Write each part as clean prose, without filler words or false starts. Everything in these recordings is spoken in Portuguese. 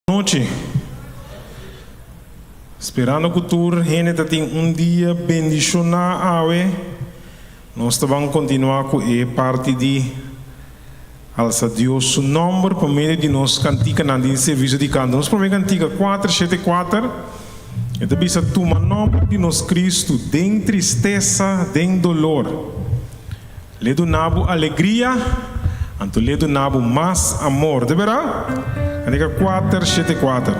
Noite. Esperando que tu gente tenha dia bendicionado, nós vamos continuar com a parte de alça Deus o nome por meio de nós cantica na serviço de canto. Nós primeiro cantica 474. E também se toma nome de nós Cristo, dem tristeza, dem dolor. Le do nabo alegria, anto le do nabo mais amor. De verdade? Cantica 474.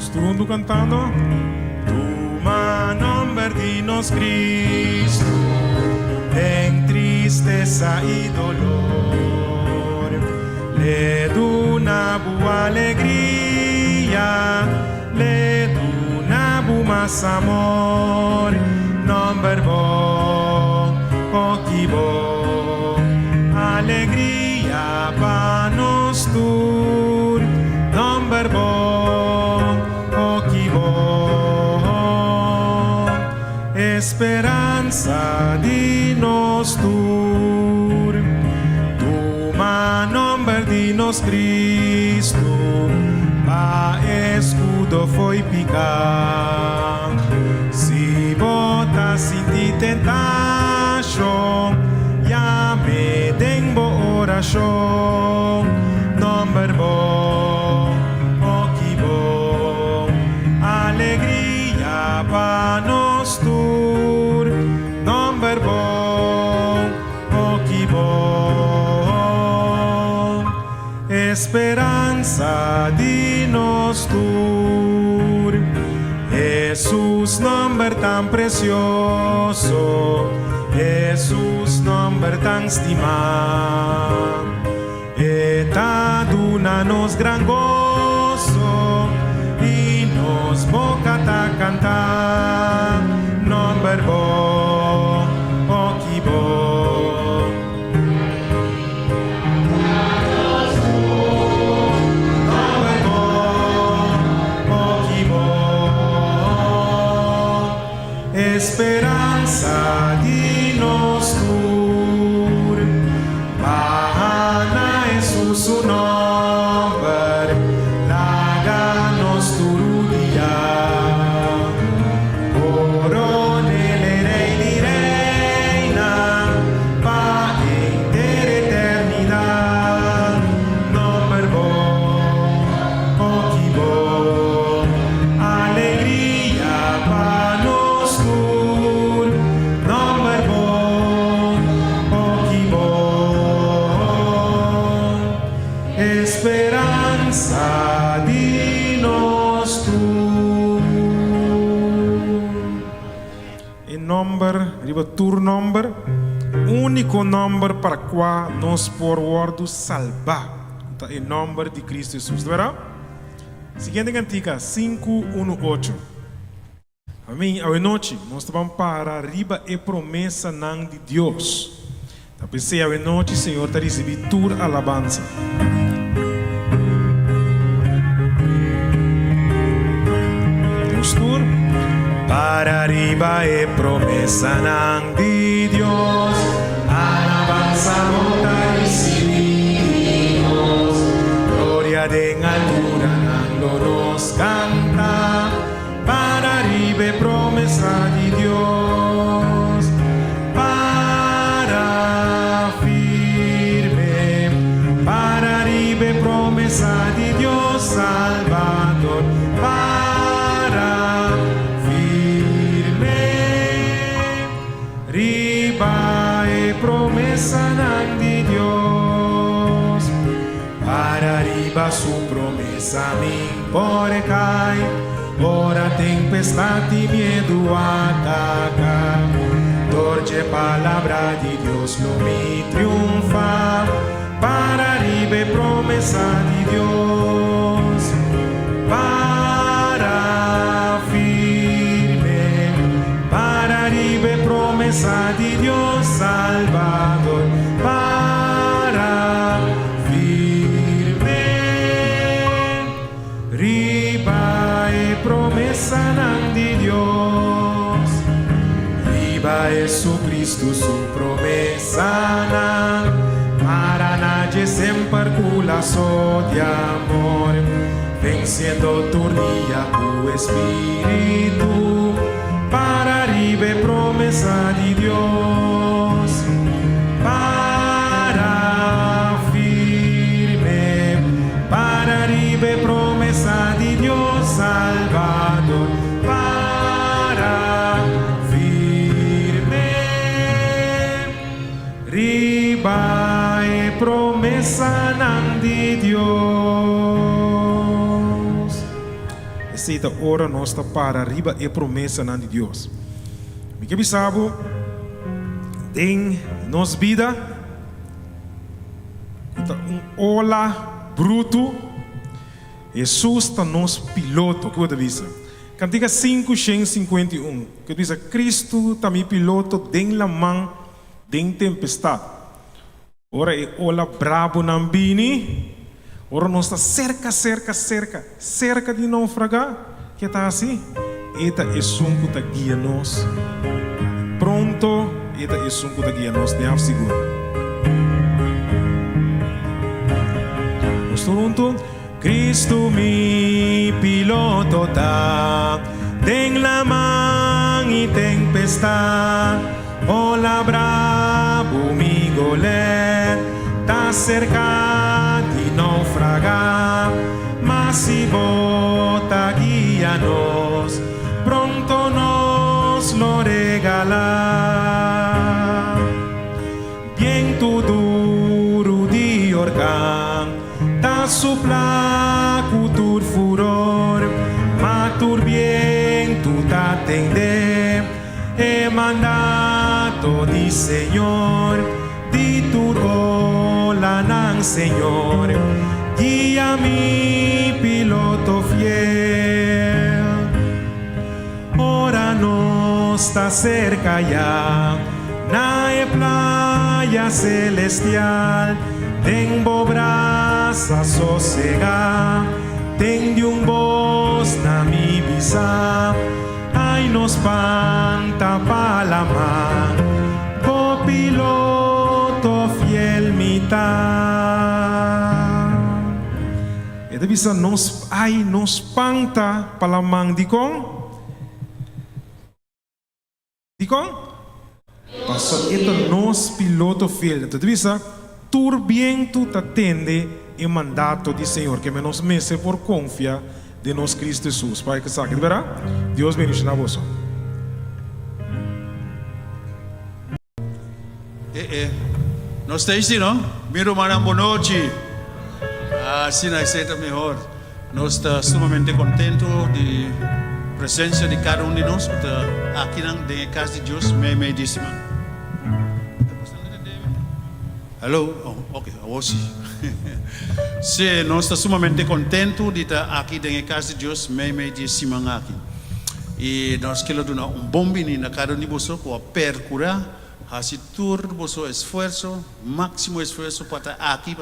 Segundo cantando. Toma nome de nós Cristo, em tristeza e dolor, le do na boa alegria, le do na boa mais amor, nome bom, oh que bom, alegria para nós tur, nome bom, oh que bom, esperança de nós tur, toma nome de nós Cristo, pa escudo foi picar, se bota sentir tentação, ya me den boa oração, nome bom, oh que bom, alegria para nós tur, nome bom, oh que bom, esperança de nós tur, Jesus nome tão precioso, Jesus nome tão estimado, eta duna nos gran gozo, e nos boca ta cantar, nome bom, oh que bom. Nome bom, oh que bom. Esperança de nós tur, Bahana Jesus o nome, laga nos turudia, coronele rei di reina, pa inter eternidade, nome bom, oh que bom, alegria para nós tur, nome bom, oh que bom, esperança de nós tur. Em nome, riba tur nome, único nome para qual nós podemos salvar. Então, em nome de Cristo Jesus, verá? Seguinte cantica 518. Amém. A noite nós vamos para riba e promessa não de Deus. Então, pensei a noite, Senhor, te recebi tur alabança. Tur para arriba e promessa não de Deus, alabanza nota recibimos, gloria de altura não nos canta, para arriba e promessa de Deus, para firme, para arriba e promessa de Deus Salvador, para riba e promessa não de Deus, para riba su promessa me pode cai, ora tempestade e medo ataca, torce palavra de Deus lo me triunfa, para riba e promessa de Deus, para firme, para riba e promessa de Deus Salvador, para firme, riba e promessa di Dios. Riba Jesucristo su promessa para nadie sempre culaso de amor. Venciendo turnia tu espíritu para ribe promessa di Dios. Para firme, para ribe promessa di Dios Salvador. Para firme, riba e promessa di Dios. Esta hora nossa para riba e promessa de Deus. Me que bisabo em nos vida ola bruto. Jesus está nos piloto, que eu avisa. Cantiga 5:51, que diz: Cristo está mi piloto den la mão den tempestade. Ora é ola brabo nambini. Ora nós está cerca de naufragar. Que está assim? Eta é sunco tá guia nós. Pronto, eta é sunco tá guia nós. De seguro. Nós junto. Cristo mi piloto tá. Den la mão e tempestade. Ola brabo mi golet. Tá cerca de naufragar, mas se bota guia-nos, pronto nos lo regalar. Viento duro de orcán, tá sopla cultur furor, matur viento tá atender, é mandato de Senhor, de ola nan Señor, guía mi piloto fiel. Ora no está cerca ya, na playa celestial, tengo brasa sosega, tengo un voz na mi visa, ay nos panta palama, po piloto fiel mitad. Eda bisa nos panta palamang dikong. Pastor, ito nos piloto fiel. Eda bisa tur bien tu atende el mandato di Senhor que nos mese por confia de nos Cristo Jesus. Pai que sabe, verá? Deus bendiga na vossa. Não está aí, não? Miro manang bonochi. Assim na aceita melhor. Nós estamos sumamente contentos de presença de cada de nós. Aqui na casa de Deus, meidíssima. Hello? Oh, ok, hoje. Sim, nós estamos sumamente contentos de estar aqui na casa de Deus, meidíssima aqui. E nós queremos dar bom menino a cada de vocês para percurar. Así turbo su esfuerzo, máximo esfuerzo para estar aquí,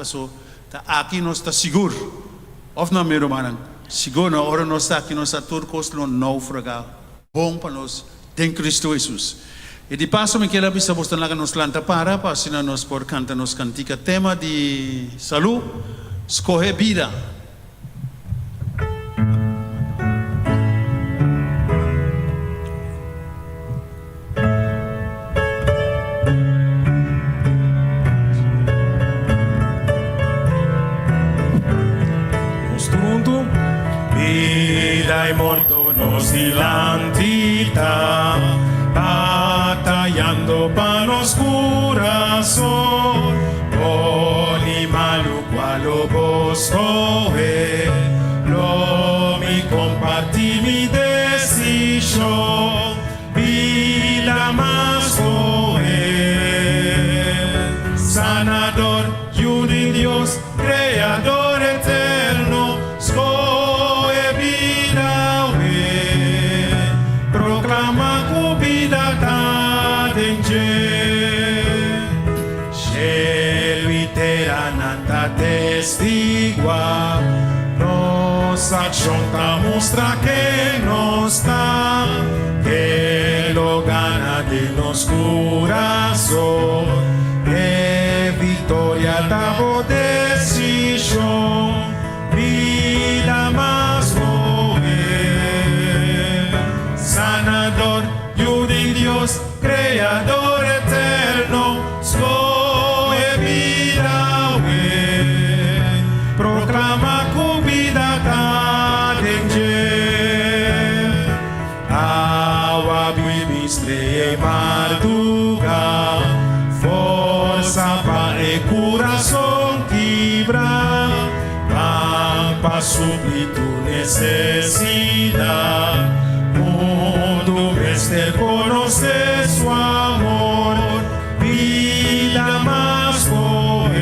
aquí no está seguro. Of no, mi hermano, seguro, ahora no está aquí, no está turcos, no naufragar. Bom para nós, en Cristo Jesús. Y de paso, me quiero avisar, vos tenés que nos planta para si no nos por cantar nos cantica tema de salud, escoge vida. Vida y morto nos dilantita, batallando para los corazón, con y malo cual lo buscoe, lo mi compartí mi decisión, vida más joven, sanador, y un Dios, creador eterno, proclama cu vida ta denge, celui terananta testigua, nos Junta mostra que no está, que lo gana de los corazón, que victoria dabo decisión, vida más joven, sanador, yude Dios, creador eterno, soy vida, proclama cu vida awa bibistre marduga, força para e coração quebra, para suprir tu necessidade, mundo este conocer su amor, vida más joven,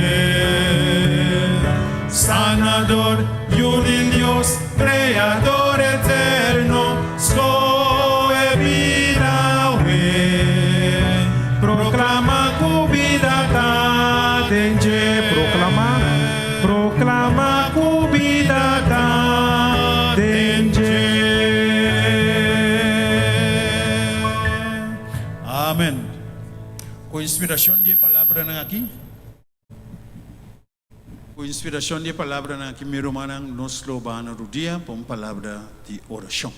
sanador, yude Dios, creador eterno, soy vida, proclama cu vida cadente, proclama cu vida cadente. Amén. Com inspiração de palavra na aqui. Com inspiração de palavra na aqui, meu irmão, nos louvamos do dia com palavra de oração.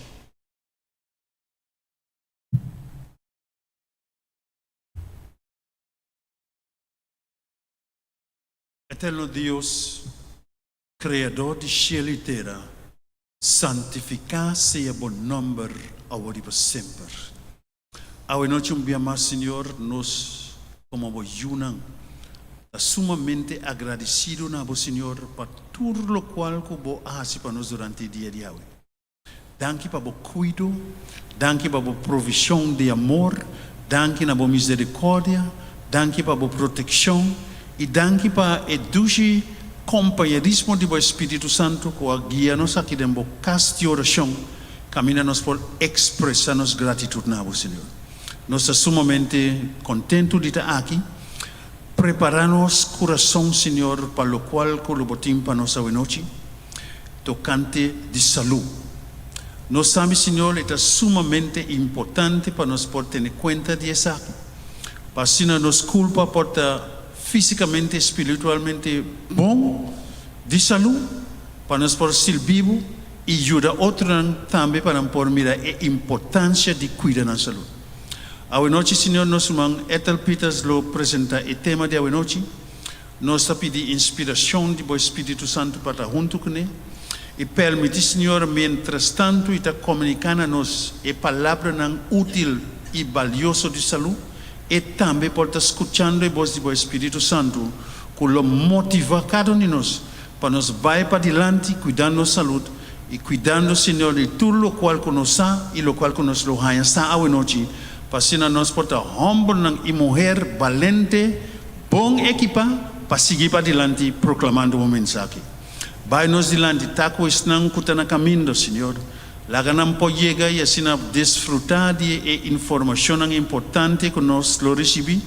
Eterno Deus, Criador de céu e terra, santificar seja bom nome agora e para sempre. Hoje noite mais, Senhor, nos como ayunan, sumamente agradecido na vos, Senhor, por tudo o qual que vos hace para nós durante o dia de hoje. Danke para vos cuido, danke para vos provisão de amor, danke na vos misericórdia, danke para vos proteção e danke para o dulce companheirismo de vos Espírito Santo que guia-nos aqui dentro da casa de oração, caminha-nos por expressar-nos gratidão na vos, Senhor. Nós estamos sumamente contentos de estar aqui, preparando-nos coração, Senhor, para o qual colobotim para nós hoje noite, tocante de saúde. Nós sabemos, Senhor, que é sumamente importante para nós por ter conta disso aqui. Para se nos culpa por estar fisicamente, espiritualmente bom, de saúde, para nós por ser vivo e ajudar outros também para por mirar a importância de cuidar da saúde. Hoje noite, Senhor, nós irmão Ethel Peters lo apresenta o tema de hoje noite. Nós pedimos inspiração de Espírito Santo para estar junto com ele. E permite, Senhor, mientras tanto, está comunicando a nós a palavra útil e valiosa de saúde. E também por estar escutando a voz do Espírito Santo, que lo motiva cada um de nós para nós vai para adiante, cuidando da saúde e cuidando, Senhor, de tudo o qual conosá e o qual nos lo haya está hoje noite. Para nós porta homem e mulher valente, bom equipa, para seguir para adiante proclamando uma mensagem. Vai nos adiante, tá com isso não cuta na caminho, Senhor. Lá não pode chegar e assim desfrutar de informação importante que nós lo recebi.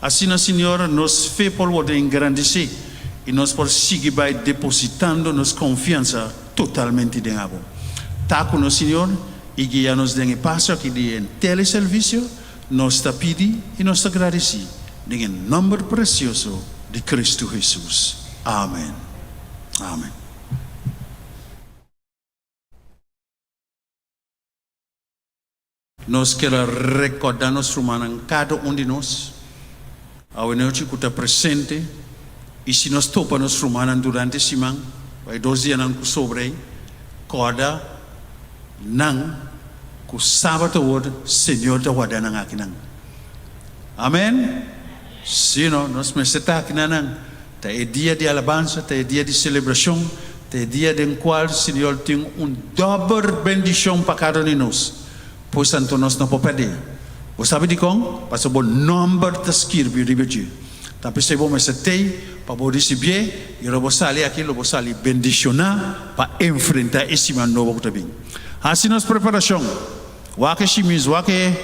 Assim, Senhor, nos fez por o de engrandecer e nós por seguir vai depositando nos confiança totalmente em água. Tá com nós, Senhor. E guia-nos em passo aqui de teleserviço, nós te pedimos e nós te agradecemos, em nome precioso de Cristo Jesus. Amém. Amém. Nós queremos recordar nosso irmão, cada um de nós, a noite que está presente, e se nós topamos nosso irmão durante a semana, vai 2 dias sobre, corda, nang ku sábado hoje Senhor da guarda nang aqui nang. Amém? Sino nós me está aqui nang. Tá é dia de alabança, tá é dia de celebração, tá é dia em qual Senhor tem dobra bendição para cada um de nós. Pois santo nós não podemos perder. Você sabe de como? Para o número de escrever de Deus. Tapi saya vou me setei para vou receber e eu vou sair aqui, eu vou sair bendicionar para enfrentar esse ano novo que vem. Assim nós preparação, wake chimis, wake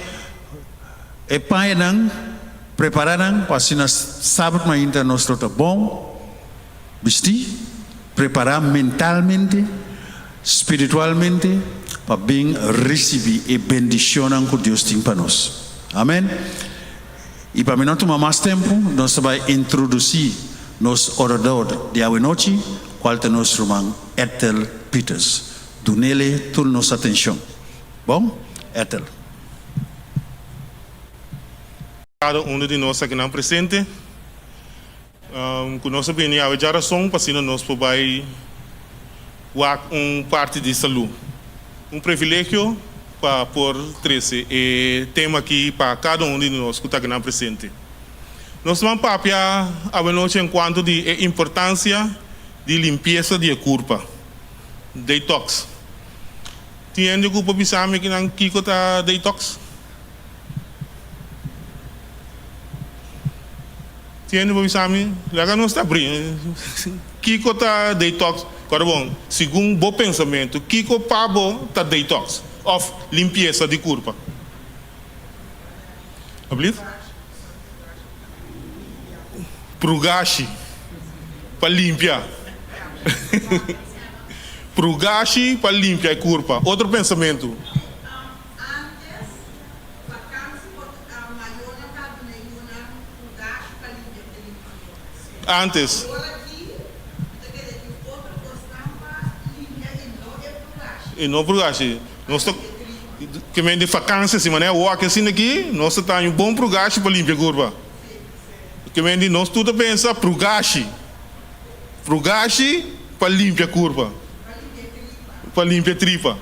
pai nang prepararam para se nós sábado ainda nós está bom, vestir, preparar mentalmente espiritualmente, para bem receber e bendição que Deus tem para nós. Amém? E para mim não tomar mais tempo, nós vamos introduzir nosso orador de hoje noite, qual é nosso irmão Ethel Peters. Do nele toda nossa atenção. Bom? Ethel. Cada de nós aqui não presente, conosco bem a geração, para nós poder parte de saúde. Privilégio para por 13 e tema aqui para cada de nós que está aqui não presente. Nós vamos papiar a noite enquanto de importância de limpeza de corpo, detox. Tem gente que pode saber que não kiko tá detox. Tiene por exame, lá não está abrindo. Kiko tá detox. Agora bom, segundo o bom pensamento, Kiko pabo tá detox, of limpeza de corpo. Oblit? Prugashi, para limpar. Prugashi para limpar a corpo. Outro pensamento. Antes. E não prugashi. Nós que vem de vacança, se mané walk assim aqui, nós tá um bom prugashi para limpar a corpo. Que vem de nós tudo pensa prugashi. Prugashi para limpar a corpo. Para limpar a tripa.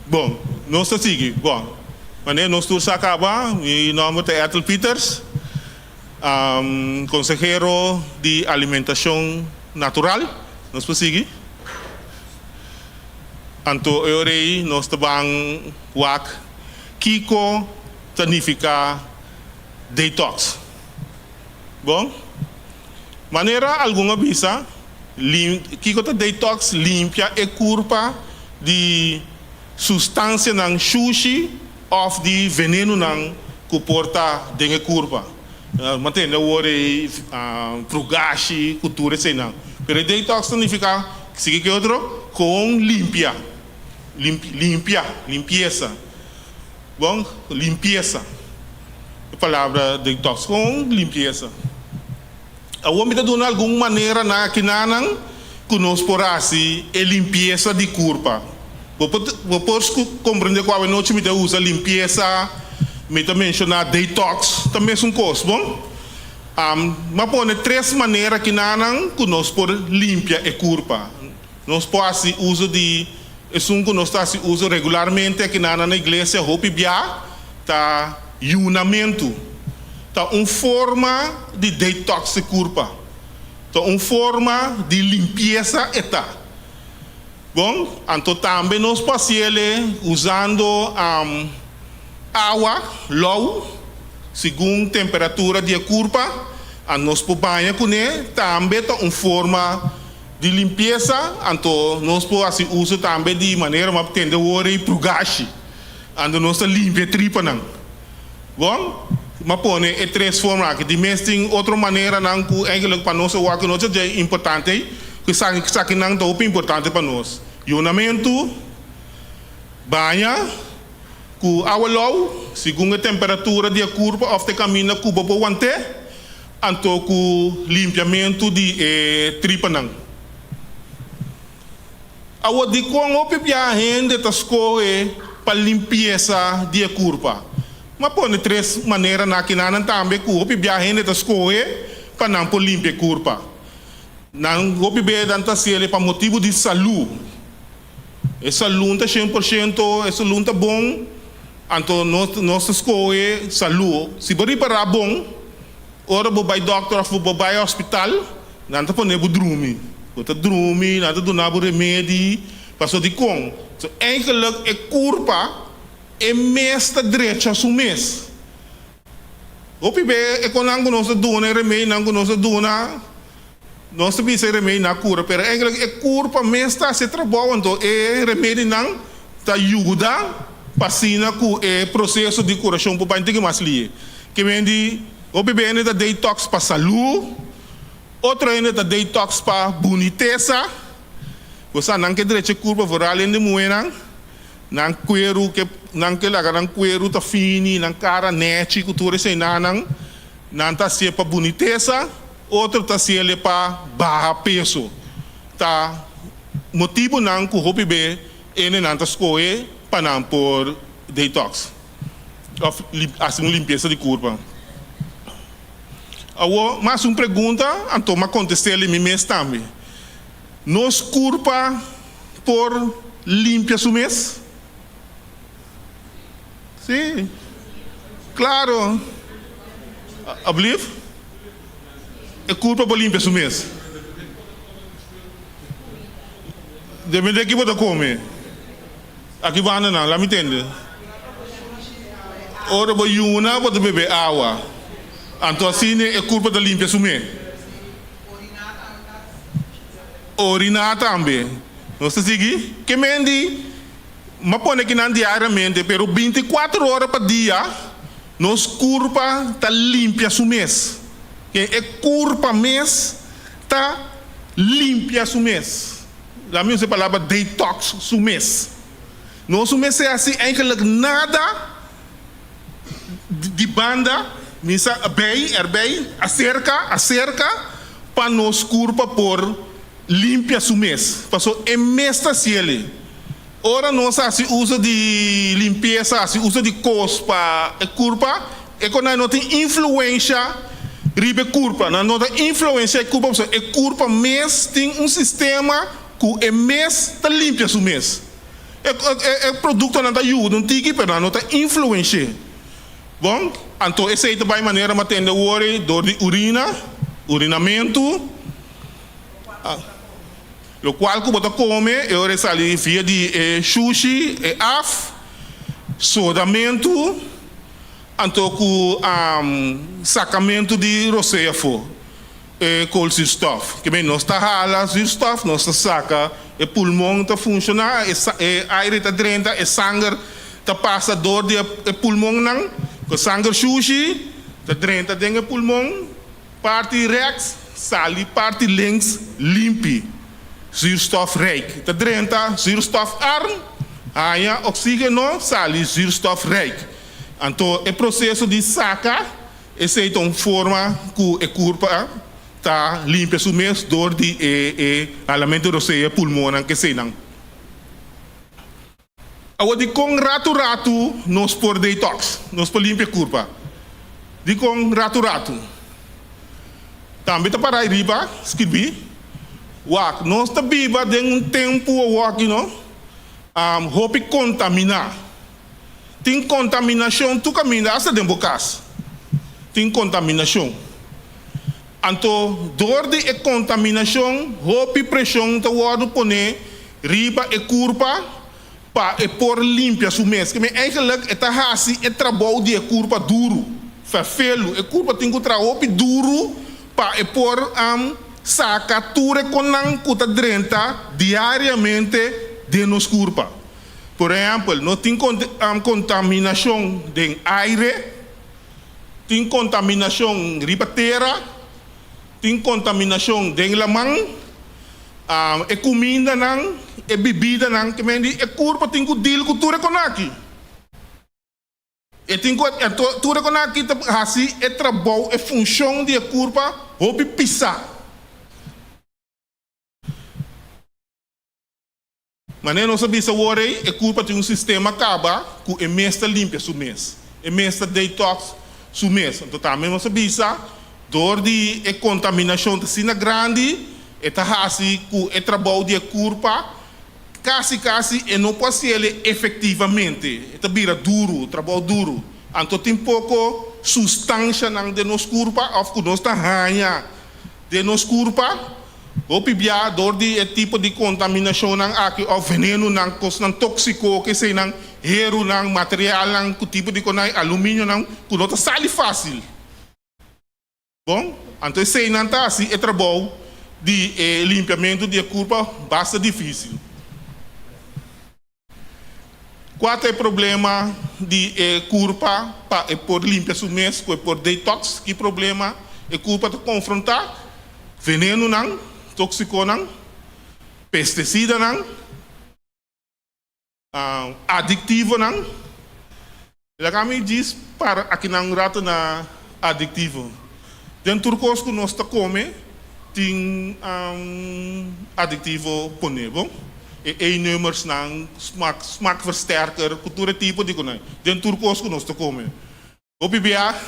Bom, nós está seguindo. Bom, mas nós tudo acaba. E nome é Ethel Peters. Consejero de alimentação natural, nós prosseguimos. Anto eu nós também wak Kiko significa detox. Bom, maneira alguma visa Kiko tá detox limpia e curva de substância ng sushi of de veneno ng kuporta denge curva. Mantém o ore prugashi cultura sei não. Pero detox significa que outro com limpia, limpeza. Bom, limpeza. A palavra detox com limpeza. A homem está dando alguma maneira na que não conosco por assim é limpeza de corpo. Vou compreender qual é noite me usa limpeza. Me também mencionar detox, também é coisa, bom? Mas põe três maneiras que não conosco por limpar a corpo. Nós podemos uso de, é que nós uso regularmente aqui na igreja, hopi bia, tá unamento, tá uma forma de detox a corpo, tá uma forma de limpeza eta. Bom, então também nós podemos usando água low, segundo temperatura de corpo, a nós podemos com ele também uma forma de limpeza, então nós podemos usar também de maneira para atender o ore e prugashi, então nós limpa a tripa não. Bom, mas põe é três formas aqui, de mais tem outra maneira não que eigenlijk para nós o que nós é importante, que sabe que não é importante para nós. Unamento, banha, com água low, segundo a temperatura de corpo, of de caminho que você pode manter, então com limpiamento de tripa não. A de com o pipia rende ta escolhe para limpeza de corpo. Mas põe três maneiras na que não também com o pipia rende ta escolhe para não por limpar corpo. Não o pipia danta se ele para motivo de saúde. Essa saúde é 100%, essa saúde é bom. Então nós escolhe saúde. Se você para bom, ora você vai doctor, você vai hospital, não está põe o dormir. Você dorme, não está dando remédio, passou de com. So eigenlijk é curva é mesta direita su mês. O pibe é quando não nós dona remédio, não nós dona nós também se remédio na cura, pero eigenlijk é curva mesta se trabalha então é remédio não tá ajuda pasina com é processo de curação para não mais ali. Que vem de o pibe é da detox para saúde. Outro ainda da detox para boniteza. Cosa não que direito curva por além de moeda, não cuero que não que laga não cuero tá fini, não cara nete cultura sem não tá se para boniteza, outro tá se ele para barra peso, tá motivo não que o hobby be ele não tá escolhe para não por detox, assim limpeza de curva. Mas uma pergunta, então me contestei ele mesmo também. Nos curva por limpia su mês? Sim, claro. Ablief? É culpa por limpia su mês. Depende de que você come. Aqui vai não, lá me entende. Ora você uma, você beber água. Então assim é culpa da limpia su mês. Orinar também. Não se sigue? Que mendi? Mas põe aqui não diariamente, pero 24 horas por dia, nos curva tá limpia su mês. Que é curva mês tá limpia su mês. La mesma palavra detox su mês. Nosso mês é assim, eigenlijk nada de banda, misa erbij, acerca para nos curva por limpia su mês. Passou é mês tá ciele. Ora nós se usa de limpeza, se usa de cospa, é curva, é quando não tem influência ribe curva, não tem influência é curva mês tem um sistema que é mês tá limpia su mês. É produto não tá ajuda, não tem que pero não tem influência. Bom, então essa é a maneira de atender o ore, dor de urinamento. O qual que você come, eu ressalei via de sushi, sodamento, então com sacamento de roceia for, com zuurstof. Que bem, nós tá hala zuurstof, nós tá saca, o pulmão tá funciona, aire tá drenta, sangue tá passa dor de pulmão não, com sangue sushi, tá drenta dentro do pulmão, parte rex, sali, parte links, limpi. Zuurstofrijk. Te drenta, zuurstofarm, oxígeno, sali, zuurstofrijk. Então, o processo de saca, essa é uma forma que a curva está limpa o mês dor de alimento roceia pulmão que se não. Agora, com rato, nós por detox, nós por limpa a curva. De com rato. Também está para arriba, escrevi. Nós estamos vivendo em tempo hope contaminar. Tem contaminação, tu caminha hasta dentro da casa. Tem contaminação. Então, dor de contaminação, hope pressão, tu pode poner riba e curva para por limpar o mês. Que eigenlijk é assim, é trabalho de curva duro. Vervelo, a curva tem que trabalhar duro para por saca tudo com não cuta drenta diariamente de nos curva. Por exemplo, nós temos contaminação de aire, tem contaminação de terra, tem contaminação de lamang, comida não, bebida não, que mendi, curva tem que deal com tudo com aqui. E tem que tudo com aqui assim é trabalho, é função de curva, hobby pisar. Mas não sabia se é culpa de um sistema acaba que é mês limpa o mês. É mês detox o mês. Então também não sabia dor de contaminação de sina grande, é assim que é trabalho de culpa, quase e não pode ser efetivamente. É trabalho duro. Então tem pouco substância de nos culpa, ou que nós está de nos culpa. O pibia dor de tipo de contaminação aqui ou veneno não coisa tóxico que sei não hero não material não que tipo de alumínio não que não sai fácil. Bom, então sei não tá assim é trabalho de limpiamento de curva bastante difícil. Qual é o problema de curva para por limpar o mês por detox? Que problema é curva de confrontar veneno não tóxico não, pesticida não, aditivo não. Ela kami diz para aqui não rato na aditivo. Dentro do curso que nós está come tem aditivo pone, bom? E nummers não smaak versterker, cultura tipo de coisa. Dentro do curso que nós está come. O PBA,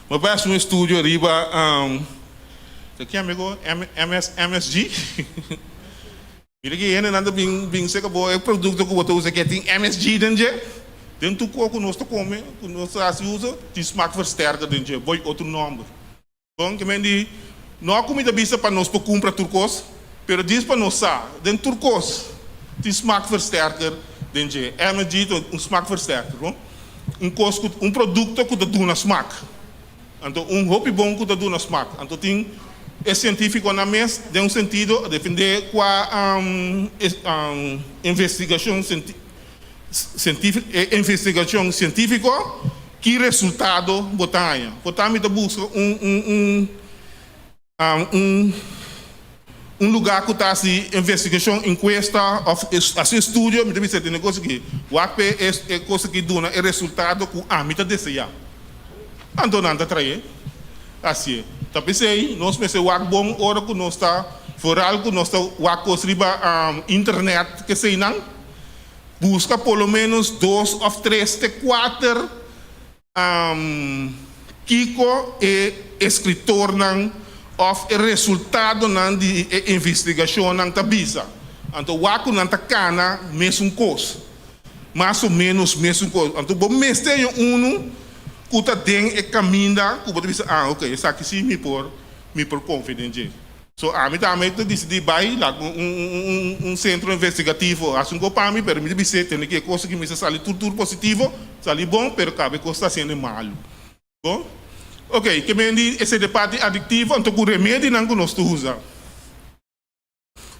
mas vai no estúdio riba que amigo MSG. Ele que ainda nada bem seca boa, é produto que você usa que tem MSG dentro do coco nós está come, nós usa, tem smaak versterker dentro, boy outro nome. Bom, que mendi, não há comida bisa para nós para comprar turcos, pero diz para nós dentro turcos, tem smaak versterker dentro, MSG tem smaak versterker, bom? Produto que dá na smaak, então hobby bom que dá na smaak, então tem é científico na mesa, tem sentido defender com a investigação científica que resultado botanha. Botanha me busca lugar que está assim investigação, encuesta, assim estudo, me deve ser negócio que o AP é coisa que dá é resultado que a mim está desejar. Então não está trair, assim. Tapi sei, nós pensamos que bom hora que nós está fora algo nós está o riba internet que sei não busca pelo menos 2 ou 3 de 4 Kiko e escritor não of resultado não de investigação não tá bisa. Então o não tá cana mesmo coisa, mais ou menos mesmo coisa. Então bom mês tem kuta deng e caminda ku pode dizer ok essa aqui sim me por confidente so me também tu decidi vai lá centro investigativo assim que para mim permite dizer tem que coisa que me sale tudo positivo sale bom pero cabe coisa sendo malo bom ok que me diz esse debate aditivo então o remédio não que nós usa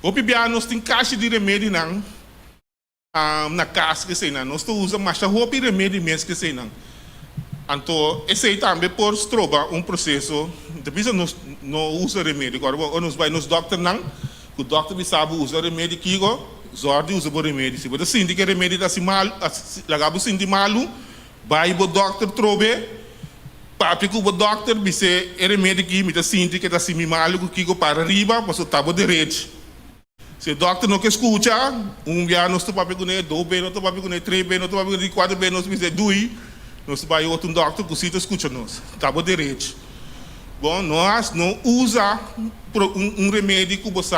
o pibia nós tem caixa de remédio não na casa que sei não nós usa mas a roupa remédio mesmo que sei não. Então, esse aí também por trobar processo, depois não usa remédio, agora nós vai nos doctor não, o doctor sabe usar remédio aqui, zordi usa remédio, se você sente que remédio está assim mal, lagabo sente malo, vai o doctor trobe, papi que o doctor disse remédio aqui, me está sente que está assim malo, que para riba, para o tabo direito. Se o doctor não quer escutar, dia nós papi com ele, 2 bem, nós papi com ele, 3 bem, nós papi com ele, 4 bem, nós dizer 2. Nós vai outro doctor que cita escuta nós, tá bom direito. Bom, nós não usa remédio que você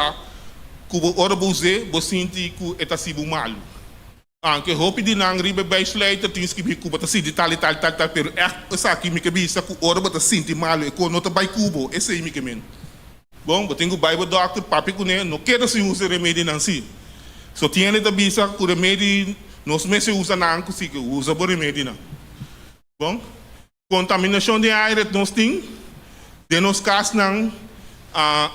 ora você sente que está sendo malo. Que roupa de não riba bem sleita tem que vir cuba tá sente tal, pero essa aqui me que bisa que ora você sente malo e quando não vai cubo, esse aí me que men. Bom, eu tenho o Bible doctor, papi com ele, não quero se usa remédio não se. Só tinha ele da bisa que o remédio nós me se usa não que se usa o remédio não. Bom, contaminação de ar nós temos, de nós casos não,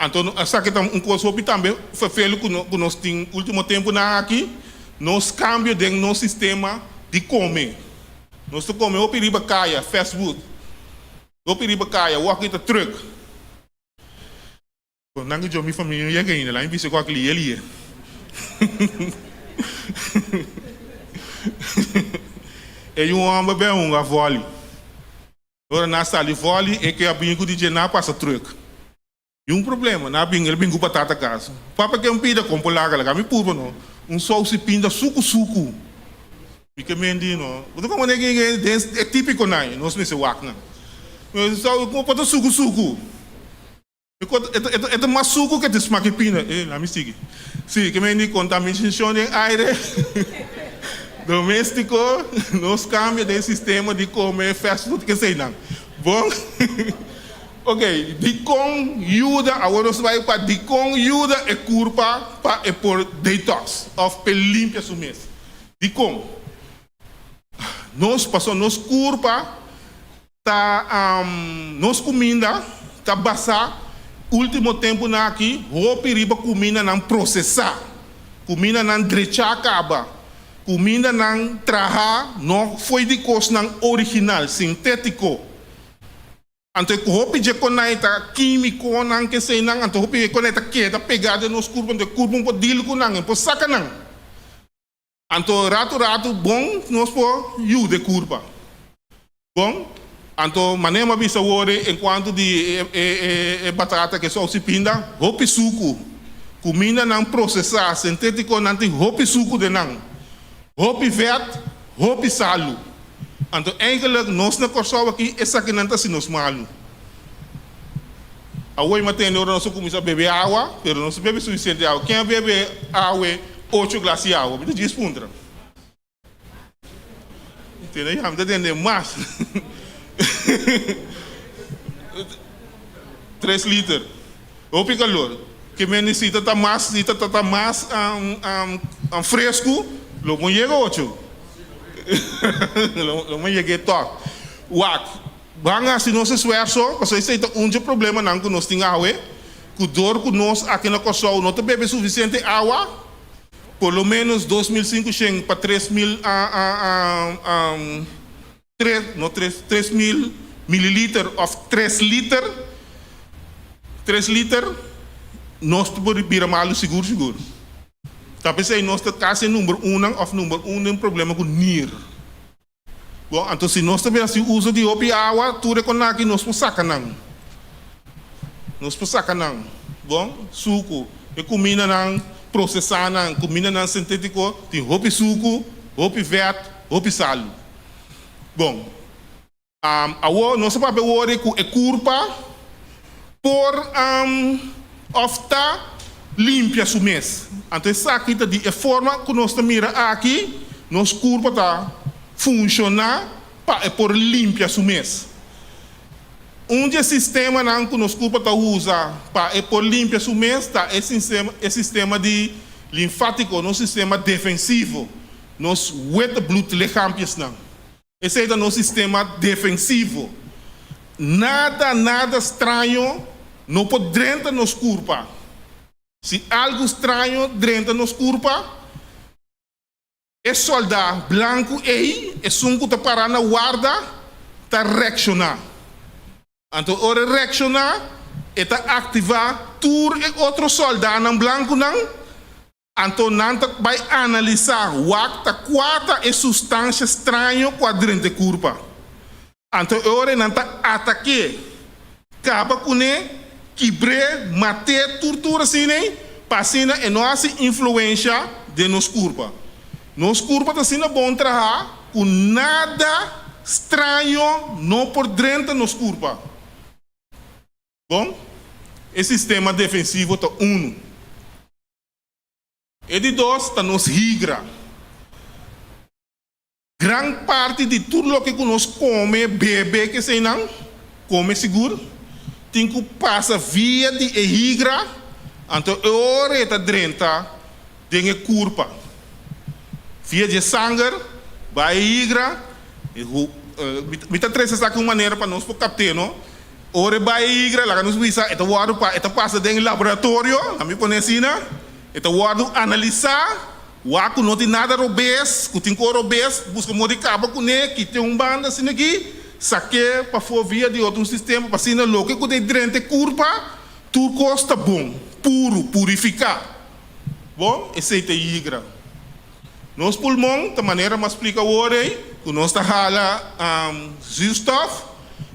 então essa que coisa também foi feito que nós temos último tempo aqui, nós cambio de nosso sistema de comer, nós come o periba caia, fast food, o periba caia, o aqui tá truck, não que eu me família ia ganhar lá, em vez de qualquer ali, e um homem bem a vôlei. Agora na sala vôlei é que a bingo de na passa truque. E problema, na bingo ele bingo batata casa. Papa que pida com polaga lá, me pulpa não. Sol se pinda suco. Fica mendino. Você como é típico não, nós me se wak não. Mas só com pata suco. É mais suco que te smaque pinda. Lá me sigue. Sim, que mendi contaminação de ar. Doméstico, nós cambiamos de sistema de comer fast food que sei não. Bom, ok, de com ajuda, agora nós vai para de com ajuda é curva para por detox, of para limpar o mês. De com nós passamos curva, tá nós comida, tá basa, último tempo na aqui, roupa riba comida não processar, comida não drecha acaba. Comida não traha não foi de coisa não original, sintético. Anto eu hopi je konaita químico nang que sei nang anto hopi konaita que da pegada nos curva de curva um deal com nang po saca nang. Anto rato bom nos po you de curva. Bom, anto manema bisa wore enquanto de batata que só se pinda hopi suco. Comida nang processar sintético nanti hopi suco de nang. Hopi vet, hopi salu. Anto eigenlijk nós na corso aqui essa que nanta se nos malu. Awoi matene ora nós começa a beber água, pero não se bebe suficiente água. Quem bebe água 8 glass de água, me diz puntra. Entendeu? Já me entende mais. 3 litros. Hopi calor. Que me necessita tá mais fresco, logo chega 8. Lo me llegué toque. Wak, banga se nosso esforço, porque isso é um problema não que nós temos água, que dor que nós aqui na Kosovo não bebe suficiente água, por lo menos 2.500 para 3.000 mililitros of 3 litros, nós podemos vir mal seguro. Tapi saya nós casa número 1 of número 1 problema com NIR. Bom, então se nós também se usa de opi água, tudo com aqui nós por saca não. Bom, suco, e comida não processar não, comida não sintético, tem opi suco, opi vet, opi sal. Bom, nós vamos ver que é culpa por ofta limpia su mês. Então, essa aqui tá de forma que nós mira aqui, nós curva tá funcionar para por limpia su mês. Onde sistema não que nós curva tá usa para por limpia su mês tá esse sistema de linfático, no sistema defensivo, nos wet blood lechampies não. Esse é o nosso sistema defensivo. Nada estranho não pode drentar nos curva. Se algo estranho dentro nos curva, é soldado branco aí, é sunco tá parar na guarda, tá reaccionar. Então, ora reaccionar, é tá ativar tur e outro soldado não branco não. Então, não vai analisar o que quanta é substância estranha dentro da curva. Então, ora não tá ataque, acaba com quebre, mate, tortura assim, passina é nossa influência de nos curva. Nos curva tá sendo bom trabalhar com nada estranho não por dentro nos curva. Bom, esse sistema defensivo tá 1. E de 2 tá nos higra. Grande parte de tudo o que nós come, bebe, que sei não, come seguro. Tem que passar via de higra, então ora está dentro de curva. Via de sangue, vai higra, me tá três essa aqui maneira para nós captar, não? Ora vai higra, lá nos visa, eta guardo para eta passa dentro laboratório, a mim põe assim, né? Eta guardo analisar, o aco não tem nada robês, que tem cor robês, busca modificar com ele, que tem banda assim aqui. Saque para for via de outro sistema para ser no que de dentro curva tudo costa bom, purificar. Bom, esse é higra. Nos pulmão, da maneira mais explica hoje, que nós tá hala zuurstof,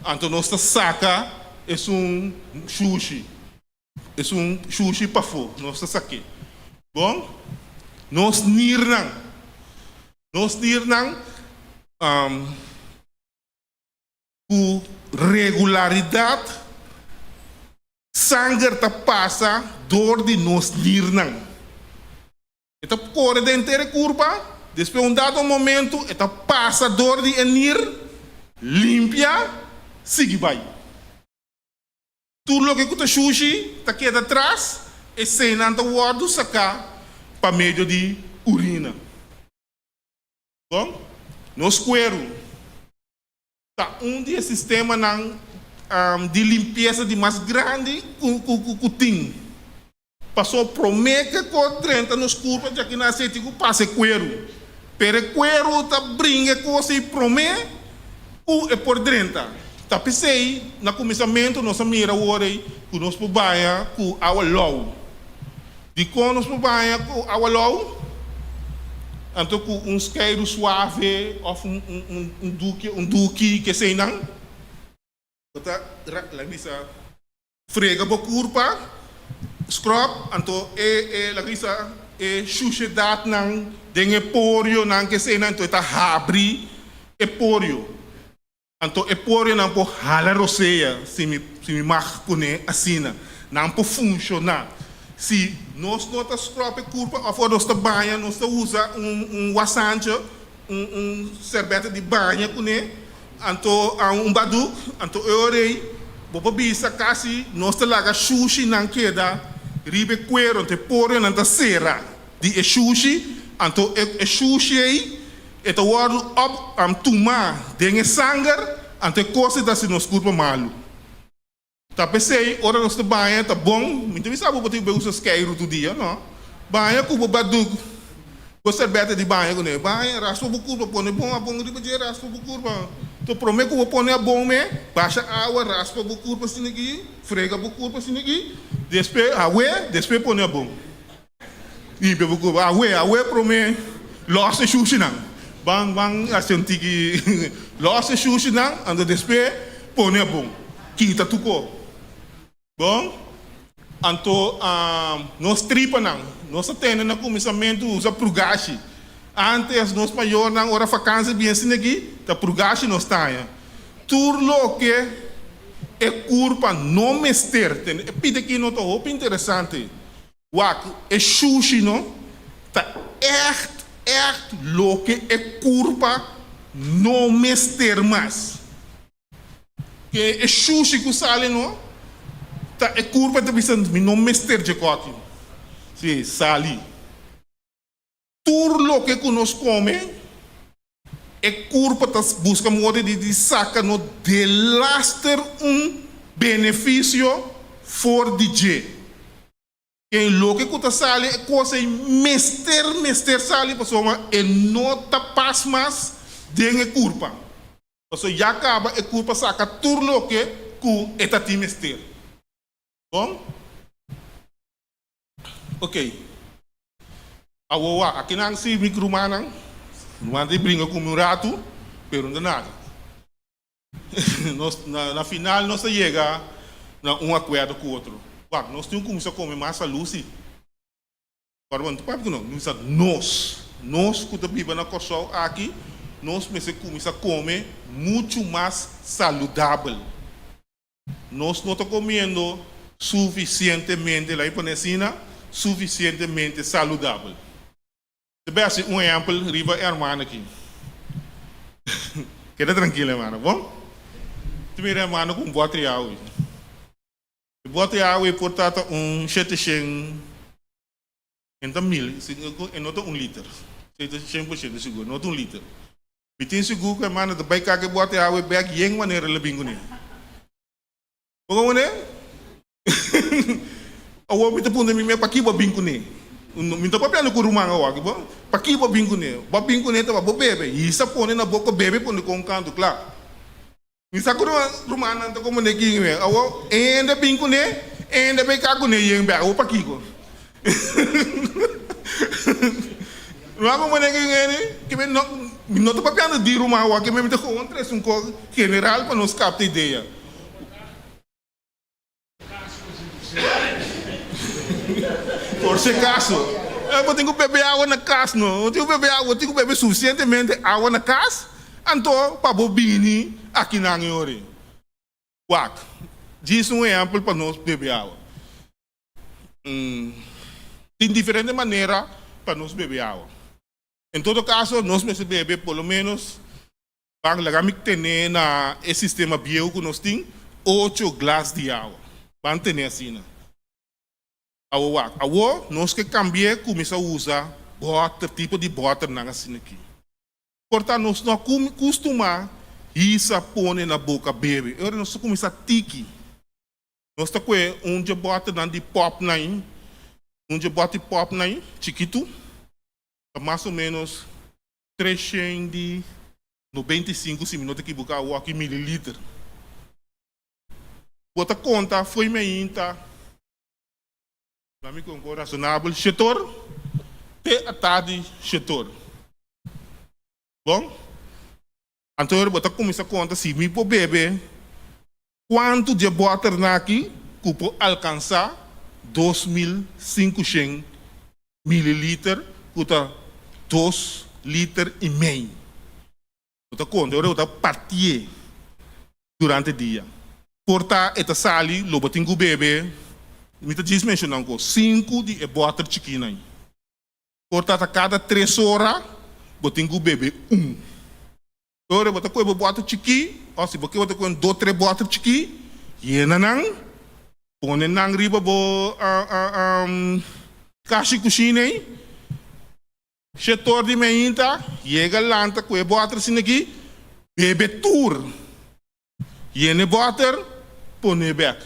então nós tá saca é sushi para for, nós tá saque. Bom, nós nirnang, com regularidade, sangue tá passa dor de nos nirnang. Eta corre dentro da curva, depois um dado momento, eta passa dor de nir, limpia, sigue vai. Tudo o que custa sushi, tá aqui atrás, e sem nada guardo sacar para meio de urina. Bom, nos cuero. Tá de sistema de limpeza de mais grande que tem. Passou promete que dentro nos curvas já que nasce tipo passa cuero. Pero cuero tá brinca com você promete é por dentro. Tá pensei, na começamento, nós mira agora, que nós trabalhamos com a law. De quando nós trabalhamos com a law, então com um isqueiro suave, ou um duque que sei não. Então, lá frega a curva, scrub, então sujedat nang dengan porio nang kasi nang to ita habri porio anto porio nang po hala roseia se me mag kune asina nang po funciona se nós nota scrub curva ou nós banha nós usa wasancho serbeta de banha kune anto badu anto orei bobo bisa kasi nós laga sushi nang queda ribe cuero te porio nanta sera di sushi anto sushi aí eta word op am tuma dengue sangar ante coisa da se nos curva malu tá pensei ora nos banha tá bom muito bem sabe botar usa scairo todo dia não banha com badu você beta de banha com né banha raspa bu curva pone bom a bom ribe de raspa bu curva to prometo que vou pôr a bom me baixa água raspa bu curva assim aqui frega bu curva assim aqui depois depois põe a bom e bebo curva promete lost sushi não bang assim que lost sushi não ando depois põe a bom quita tudo bom anto nós tripa não nós temos no começamento usa prugashi antes nós maior não hora vacância bem assim aqui tá prugashi nós tá turlo que é curva não mester pide aqui não tá muito interessante wak é sushi não tá echt lo que é curva não mester mais que é sushi que sale não tá é curva tá pensando não mester de coque sim sali turlo que nós come é curva tá busca modo de saca no de laster benefício for DJ quem lo que tá sale é coisa mester sale pessoa é nota pas mas dengue curva pessoa já acaba é curva saca turlo que com etati mester bom ok awa aqui não se micro manang mande brinca com um rato pero não nada na final nós chega a acordo com o outro nós temos que começar a comer massa lucy agora nós que estamos na Corsol aqui nós começamos a comer muito mais saudável nós não estamos comendo suficientemente lá em Palestina suficientemente saudável se um exemplo riba hermano aqui queda tranquilo hermano bom primeiro hermano com boa trial bota água e portanto 700 mil e nota 1 litro 100% seguro nota 1 litro e tem seguro que mano vai cair bota água e bag yang maneira lebih gune como né o homem tá pondo me para aqui para bingune minta papel no rumah awak bo para aqui para bingune tá para bebê e isso põe na boca bebê põe com canto claro misal rumah nanti kau menegi ni, awak enda bingku ni, enda baik aku ni yang baik, awak pakai ko. Rumah kau menegi ni, kita not apa piano di rumah awak, kita minta kau antre sungko general para nos captar ideia. Por se caso, eu tenho que beber água na casa, não? Eu tenho que beber suficientemente água na casa, então para bobini aqui na Anhore. Wak, diz exemplo para nós beber água. Tem diferente maneira para nós beber água. Em todo caso, nós precisamos beber pelo menos para ter na esse sistema bio que nós temos 8 glass de água. Vamos ter assim. Agora, nós que cambiar começar a usar butter, tipo de butter na assim aqui. Portanto, nós não costumamos isso põe na boca bebe. Agora nós começar a tiki. Nós está com de butter de pop nain, de butter pop nain, chiquito, mais ou menos 395 minutos que buscar o aqui mililitro. bota conta, foi me inta. Para mim, com razonável, setor, te atade setor. Bom? Então, bota começa a conta, se me for bebê, quanto de bota aqui, que pode alcançar 2.500 mililitros, que 2 litros e meio. Bota conta, eu vou partir durante o dia. Porta esta sali, lo botinho bebê, me diz mencionando 5 de bota chiquina. Porta a cada 3 horas, botinho bebê 1. Agora bota com bota chiqui, ou se você bota com 2, 3 botas chiqui, e não, põe nang riba bo caixa cozinha aí, setor de meinta, chega lanta com bota assim aqui, bebe tour, e ne bota, põe back.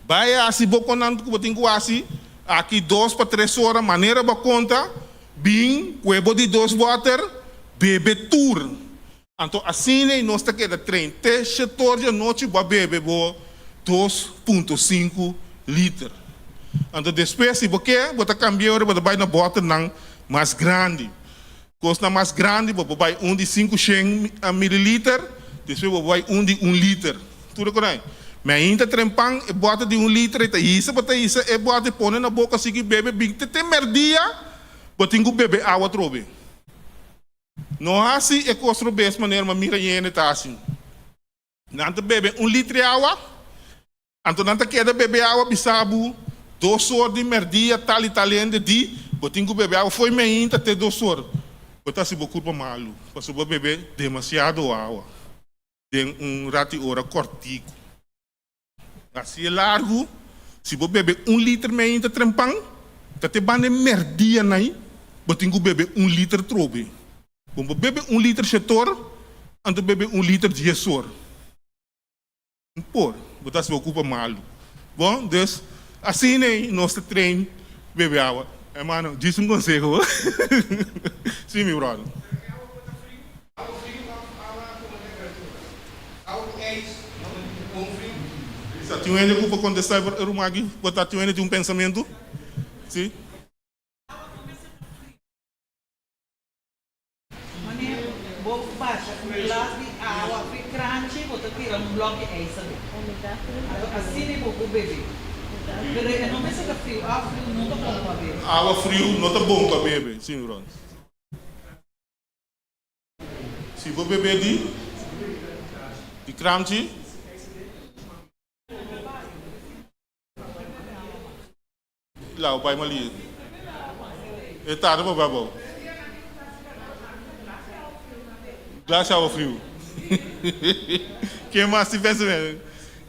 Vai assim boconando que botinho assim, aqui 2 para 3 horas, maneira ba conta, bem, com de 2 botas, bebe tour. Então, assim, nós estamos aqui da trem. Até setor de noite, vai beber 2,5 litros. Então, depois, se você vai cambiar, vai na bota mais grande. Costa mais grande, vai de 500 mililitros, depois vai de 1 litro. Tudo correto? Mas ainda trempang, bota de 1 litro, isso, bota põe na boca, assim, bebe, tem merdia, botinho bebe água trobe. Não há assim, é construir bem maneira, mas mira yene tá assim. Nanta bebe 1 litro de água, então nanta queda bebe água, bisabu, 2 horas de merdia, tal italiano de botinho bebe água, foi meio até 2 horas. Botar se boculpa malo, porque vou beber demasiado água. Tem rato hora cortico. Assim é largo, se vou beber 1 litro meio trempang, te bane merdia naí, botinho bebe 1 litro trobe. Bom, bebe 1 litro setor, então bebe 1 litro de gestor. Por, botar se ocupa malo. Bom, então, assim nós treino bebe água. Mano, diz conselho. Sim, meu brother. Se tu ainda ocupa contestar o rumagi, botar tu ainda de pensamento, sim? Baixa um glass de água, crunchy, você tira bloco de essa. Assim nem vou beber. Mas não pensa que é frio, água frio não está bom para beber. Água frio não está bom para beber, sim, Ron. Se vou beber de crunchy, lá o pai malia. É tarde para babão. Glass água frio. Quem mais se pensa mesmo?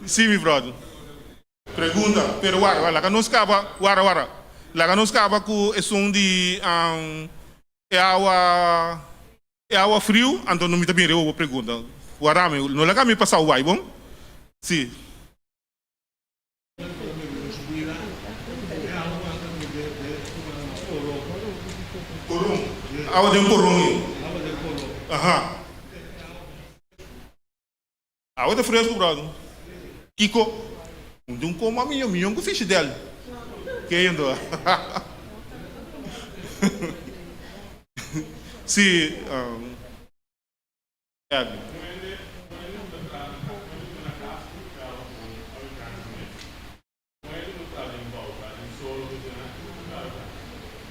Sim, meu brother. Pergunta, pero lá que nós acaba, lá que nós acaba com esse som de é água frio, então não me também eu pergunta. Warame, não lá me passar o vai, bom? Sim. Porão. Água de porão. Aham. Água de fresco, brother. Kiko. Não como a minha com fish dela. Que ainda? Sim.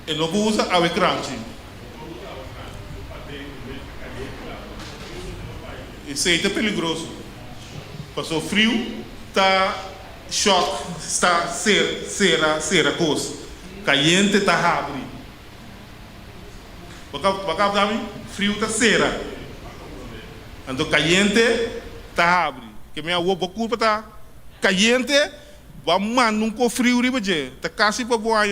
Eu não vou usar água crunchy. Isso aí é perigoso. Passou frio, está choque, está cera coisa. Caliente está abre. Bacab dami, frio está cera. Então caliente está abre. Que minha avó culpa está caliente, vamos mandar um frio riba je. Tá quase para boar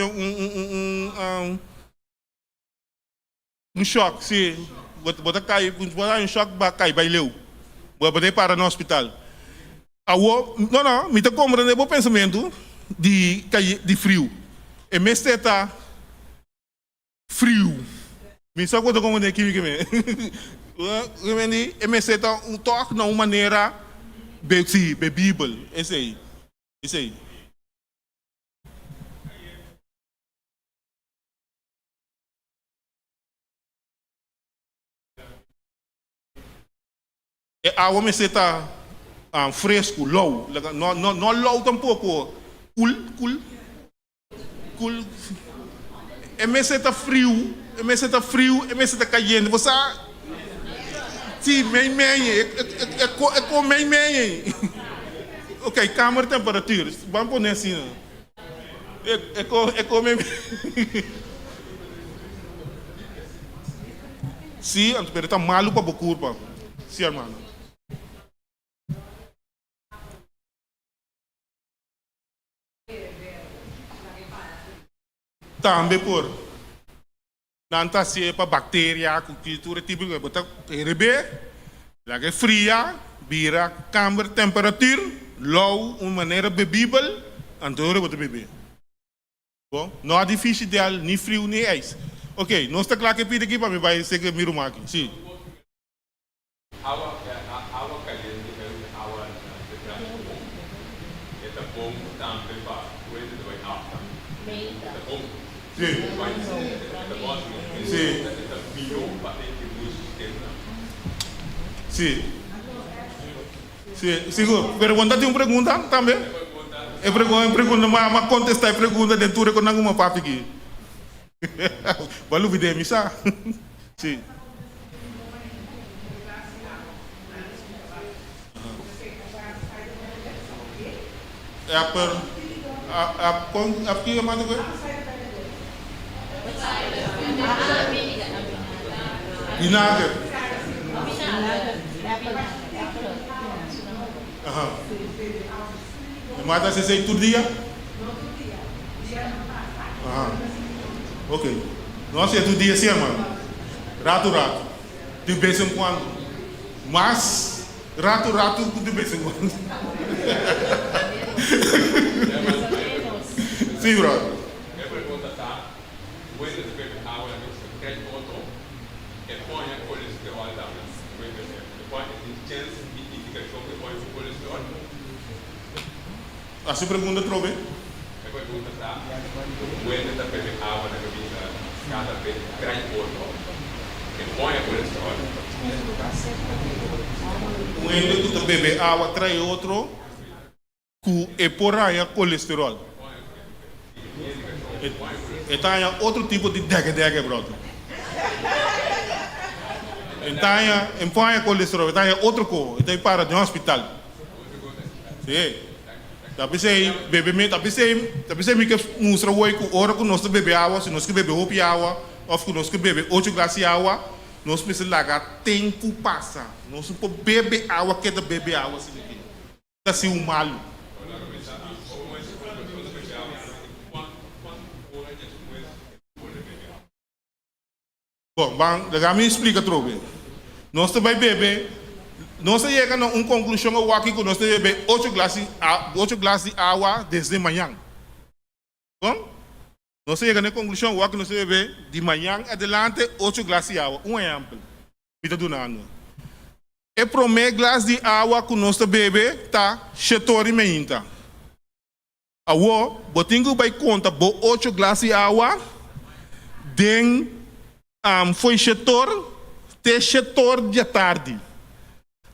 choque, sim. Bota cai, botar choque para cair, vai leu. Vou para no hospital. Não, me está compreendendo o pensamento de frio. E me está frio. Me só quando como aqui me está toque de uma maneira bebível, esse aí. Isso aí. A água me está fresco, low. Não low tampouco. Cool. E me está frio. E me está caliente. Você sim, é com meio. Ok, câmera temperatura. Vamos pôr assim. É com meio. Sim, pero está malo para a curva. Sim, irmão. Também por nanta se para bactéria, cultura tipo que botar rebe, lá que fria, vira câmara temperatura, low, uma maneira bebível, então botar beber. Bom, não é difícil de nem frio nem ice. Ok, não está claro que pide aqui para me vai ser que me rumar aqui. Sim. Agua caliente es agua de plástico. Esta bomba también va puede de agua. Esta bomba. Sim. Esta bomba. Sim. Esta bilhão para ter que luz sistema. Sim. Sim, seguro. Pergunta tem uma pergunta também? É pergunta, mas contestar a pergunta dentro de alguma parte aqui. Valeu vídeo missa. Sim. É a que é mais do que? Vinagre. Aham. Mata se sei todo dia? Aham. Ok. Nós é todo dia sim, mano. Rato. De vez em quando. Mas rato de vez em quando. Sim, bro. É pergunta tá. Quando você bebe água na mesa, quer outro? É põe a colesterol da mesa. Põe a chance de indicação que põe o colesterol. A sua pergunta trove? É pergunta tá. Quando você bebe água na mesa, cada vez quer outro. É põe a colesterol. Quando tu bebe água, traz outro. Que é por aí a colesterol. Então é outro tipo de dega, brother. Então põe a colesterol, então é outro coisa, então é para de um hospital. Sim. Tapi saya me que mostra hoje que hora que nós bebe água, se nós bebe roupa água, ou que nós bebe 8 glass de água, nós precisamos largar tempo passa. Nós não podemos beber água que bebe água assim aqui. Assim um malo. Bom, já me explica trobe. Nós também bebe, nós chegamos a uma conclusão aqui que nós bebe 8 glass de água desde manhã. Bom? Nós chegamos a conclusão que nós bebe de manhã adelante 8 glass de água. Um exemplo. Vida do ano. O primeiro glass de água que nós bebe tá chetori meinta. Awo, botingo vai conta bo 8 glass de água den foi setor de tarde.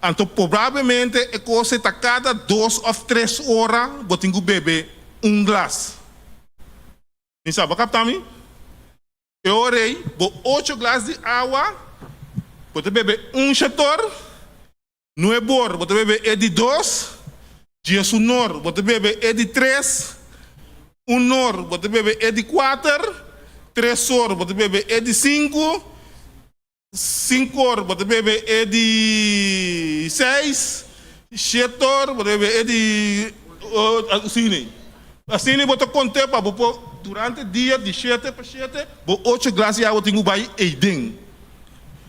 Então, provavelmente, é coisa a cada 2 ou 3 horas, você tem que beber um glass. Não sabe, captami? Eu orei, 8 glass de água, você bebe um setor, não é bom, você bebe de 2, dia sonor, você bebe de 3, um nor, você bebe de 4, 3 horas, você bebe de 5, 5 horas, você bebe de 6, 7 horas, você bebe de assim, você conta para durante o dia de 7 para 7, 8 glass de água tem que vai e dentro.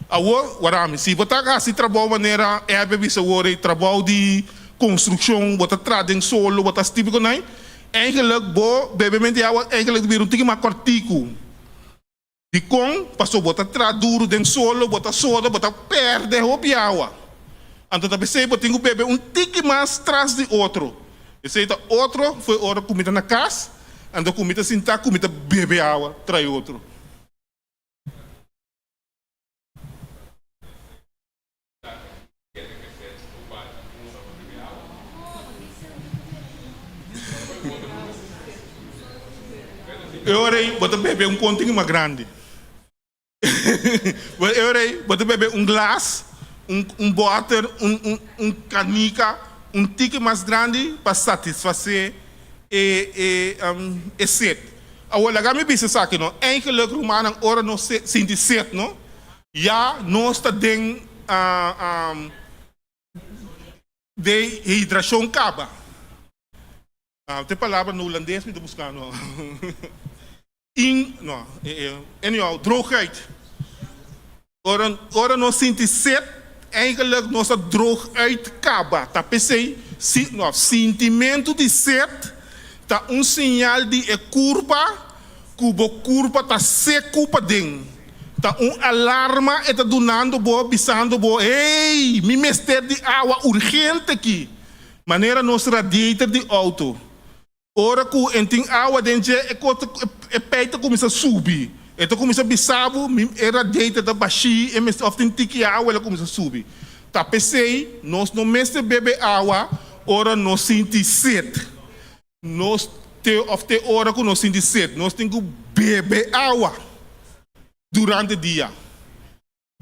Agora, se você assim trabalha de maneira, é bebê se você trabalha de construção, você trabalha em solo, você típico não, eigenlijk bebimento de água, eigenlijk vir tique mais cortico. De com, passou bota duro dentro solo, bota soda, bota perde roupa água. Então também você tem que beber tique mais atrás de outro. Esse outro foi hora comida na casa, ando comida sentar, comida beber água, trai outro. Eu orei, bota beber continho mais grande. Eu orei, bota beber glass, water, canica, tique mais grande para satisfazer e sede. Agora, lá me disse isso aqui, não? Eigenlijk rumana ora não sente sede, não? Já não está dentro de hidratação caba. Tem palavra no holandês, me buscar, não? Anyhow, droogheid. Ora não sente sede, eigenlijk nossa droogheid acaba. Tá pensei, sentimento de sede, tá sinal de curva tá seco para dentro. Tá alarma e tá donando bisando ei, me mester de água urgente aqui. Maneira nos radiator de auto. Ora que tem água dentro, peito começa a subir. Então começa a bisabo, era deita da baixi, e often tiki água, ela começa a subir. Tá pensei, nós não mestre beber água, ora nós sente sede. Nós te hora que nós sente sede, nós temos que beber água durante o dia.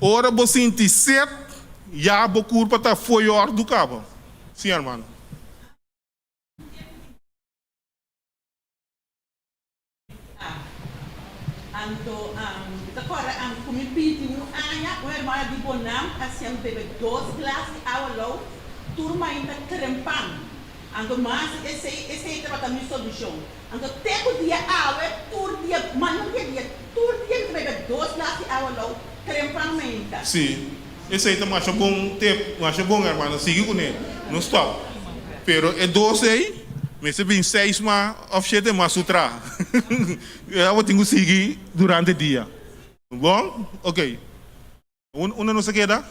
Ora você sente sede, já a curva tá fora do cabo. Sim, irmão. Anto, agora, como pedi anya, o irmão de Bonam, assim, bebe 2 glass de água low, turma ainda trempando. Anto, mas esse é a minha solução. Anto, tempo dia água, tur dia, mas não dia, tur dia bebe 2 glass de água low, trempando ainda. Sim, esse aí também acho bom, irmão, siga com ele, não stop. Pero é 12 aí. Mas se bem 6 mas oficialmente mais sutra. Eu tenho que seguir durante o dia. Bom? Ok. Uma não se queda?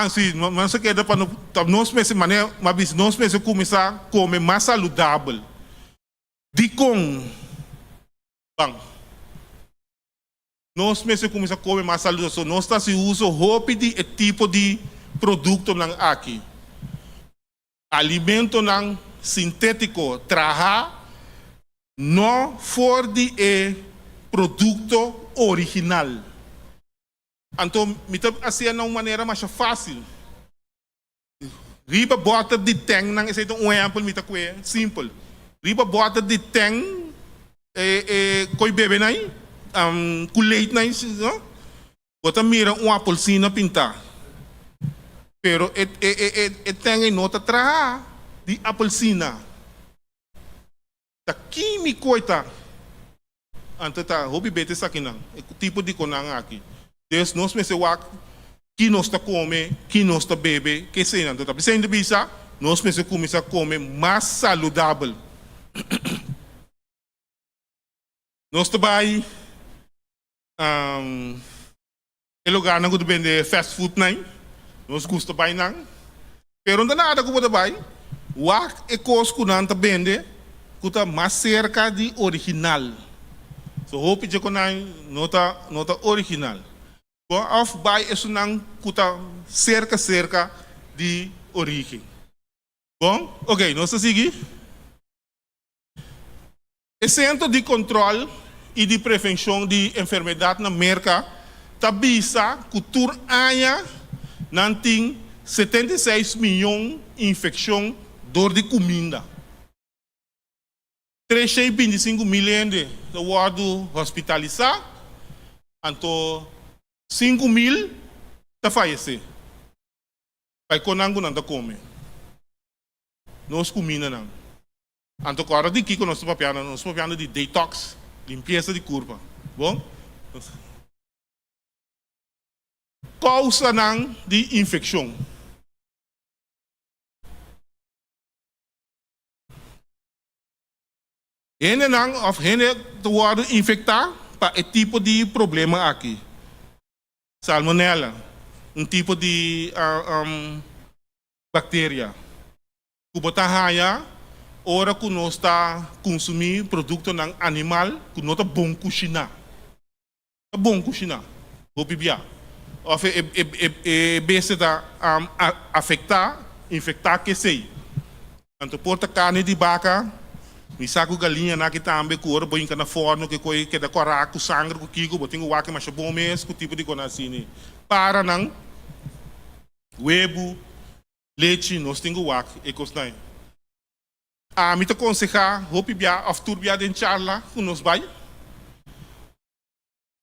Sim, não se queda para nós mesmos maneira, mas nós mesmos começar a comer mais saudável. De com. Bang. Nós mesmos começar a comer mais saudável. Nós está se usa roupa de tipo de produto não aqui. Alimento não sintético traja não for de produto original. Então, me assim de uma maneira mais fácil. Riba bota de tank nang esse é um exemplo me simples. Riba bota de tank coi bebe nai com leite nai, não? Bota mira apelsina pintar. Pero tem nota traja de apelsina. Tá químico tá. Anto tá hobby bete sa kinang. Tipo de konang aqui. Deus nós me sewak que nós tá come, que nós tá bebe, que sei não tá. Sem bisa, nós me se começa a comer mais saudável. Nós tá vai el lugar não vende fast food nem. Nós gosta vai não. Pero não nada que vai. Wak e coisa que não vende, que está mais cerca de original. So hope que não está original. Bom, of by isso não que está cerca de origem. Bom, ok, nós seguimos. O Centro de Controle e de Prevenção de Enfermidade na América está visa que por ano não tem 76 milhões de infecções dor de comida. 325 milhões de ward hospitalizados, então 5 mil está falecido. Vai conango não está comendo. Nós comida não. Então agora de que nós estamos falando de detox, limpeza de curva. Bom? Causa não de infecção. Hene não, of hene te worden infectar para esse tipo de problema aqui. Salmonella, tipo de bactéria. Kubota haya, ora que nós está consumir produto ng animal, que nós está bom cozinhar. Bom cozinhar, vou bibia. Of beste está afetar, infectar que sei. Tanto porta carne de vaca, mi saco galinha na que tambe cor, boi na forno que da coraco sangue com kiko, botinho wake mas bom mês, com tipo de coisa assim. Para não huevo, leite, nós temos wake e costai. A mim te aconselhar, hope bia of turbia den charla com nós vai.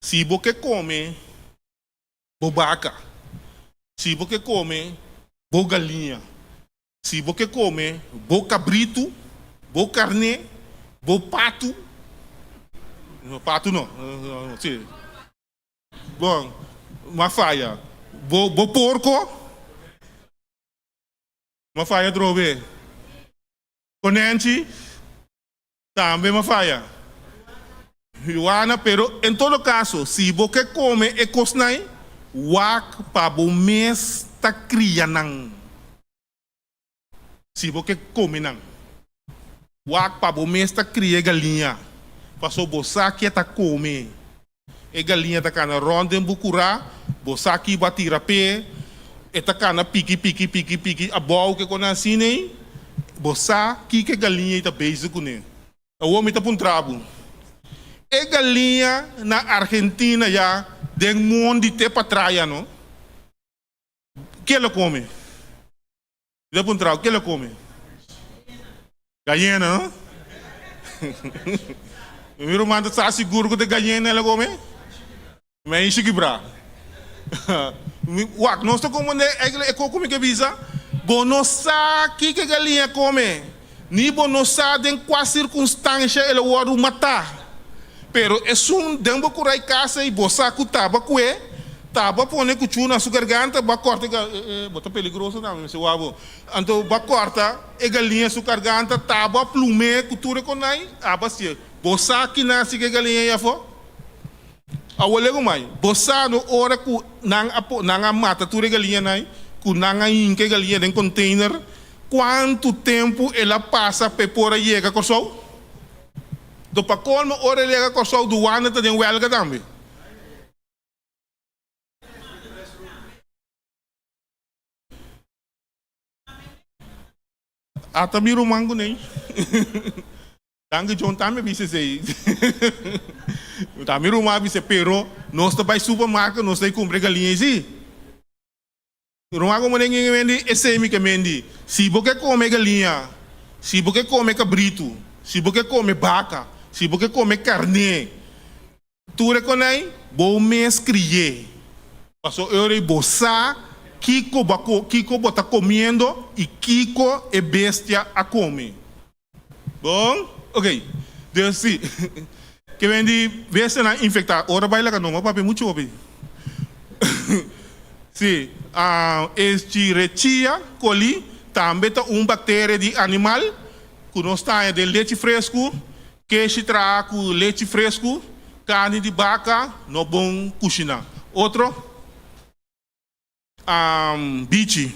Se você come bobaca, se você come bo galinha, se você come bo cabrito, bo carne, bo pato, não pato não, sim. Bom, uma faia, bo porco, uma faia drove, conente, também uma faia. Joana, pero em todo caso, se você come e cosnai, wak pa bo mes ta cria nang. Se você come nang. Wak pa bo mes ta cria galinha. Passou bossa que ta come. E galinha ta cana ronda em bucura, bossa que batira pé, e ta cana pique, a boa que com assim nem, bossa que galinha ta beijo com ele. O homem ta puntrabo. E galinha na Argentina já de mundo te patraia, não? Que ela come? De puntrabo, que ela come? Galinha, não? Meu irmão está seguro que de galinha ela come? Mas isso que bra. Uak, nós estamos como é como que visa? Bonosa que galinha come? Ni bonosa em qual circunstância ela vai matar? Pero es dembo kurai casa e bossa ku taba kue, taba pone kuchu na su garganta, ba corta, bota peligroso não, se wabo. Anto ba corta e galinha su garganta, taba plume kuture konai, abasia. Bossa que nasce que galinha ya fo. Awole ko mai, bossa no ora ku nang mata ture galinha nai, ku nanga inke galinha den container. Quanto tempo ela passa pe pora chega com sol? Do pacolmo ora lega com sol do ano tá den welga também. Ata miro mango nem. Danke John também bise sei. Tá miro ma bise pero nós tá vai supermercado nós tá comprar galinha assim. Rumah como ninguém vendi esse me que vendi. Se você come galinha, se você come cabrito, se você come vaca, se você come carne, tu reconhece? Bom mês crié. Passou eu e bossa, Kiko bota comendo e Kiko é bestia a come. Bom, ok. Deus sim. Que vendi bestia na infectar. Ora vai lá que não, papi muito obi. Sim. Escherichia coli também tá bactéria de animal que nós está de leite fresco, queijo trago leite fresco, carne de vaca, no bom cozinhar. Outro, bicho,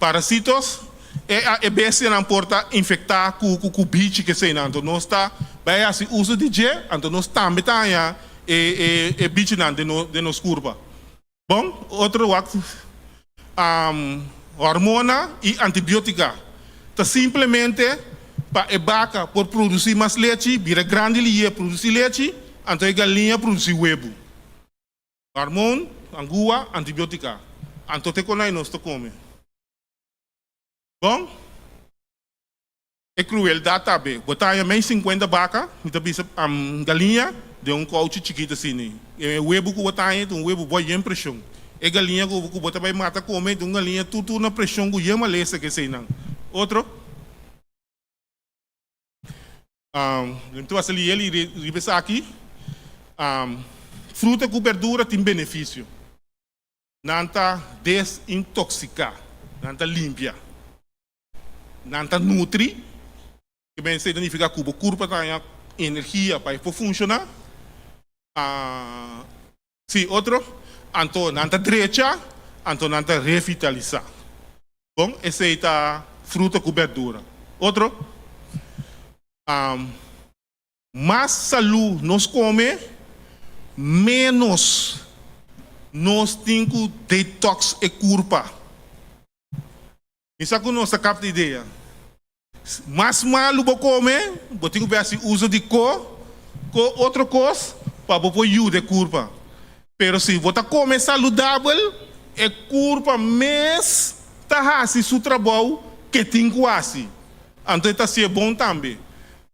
parasitos, é bestia não porta infectar com bicho que sei não. Então nós está vai assim uso de gel, então nós também tá é bicho não de nos curva. Bom, outro hormona e antibiótica. Tá simplesmente para a vaca por produzir mais leite, vira grande linha produzir leite, então a galinha produzir huevo. Hormona, angua, antibiótica. Então te conai nós come. Bom? É crueldade também. Botar mais 50 vaca, me tá bisa galinha de coach chiquito assim. E huevo que botar huevo boa impressão. E galinha que bota vai matar come, então galinha tudo na pressão que chama lesa que sei não. Outro, então assim ele ribesa aqui, fruta com verdura tem benefício, não tá desintoxicar, não tá limpia, não tá nutri, que bem significa que o corpo tem energia para funcionar. Sim, outro. Anto nanta direita, anto nanta revitalizar. Bom, essa é a fruta com verdura. Outro. Mais saúde nós come, menos nós temos detox e curva. Isso é que nós capta ideia. Mais malo você come, você tem que ver se usa de outra coisa para você ajuda a curva. Pero se você come saudável, é curva mesmo tá assim seu trabalho que tem que fazer. Então está sendo bom também.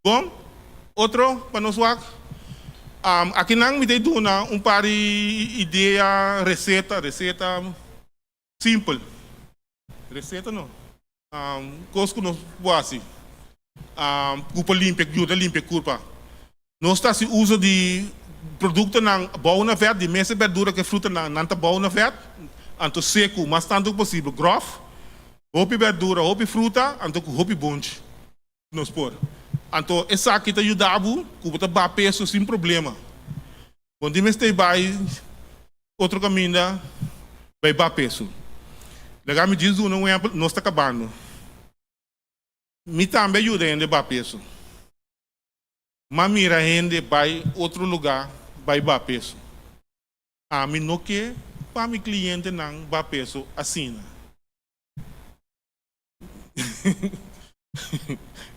Bom, outro para nós aqui não me dei um par de ideia, receita simples. Receita não. Coisa que nós fazemos. Culpa limpa, ajuda a limpar culpa. Nós está se usa de produto na bauna verde, de mesa verdura que fruta na bauna verde, então seco, mas tanto possível, grof, hopi verdura, hopi fruta, então hopi bonde. Nós por. Então essa aqui te ajudava, que você vai peso sem problema. Quando você vai outro caminho, vai peso. Legal me diz não é nós está acabando. Me também ajuda a vai peso. Mas mira gente vai outro lugar, vai peso. A mim não que para meu cliente não vai peso assim.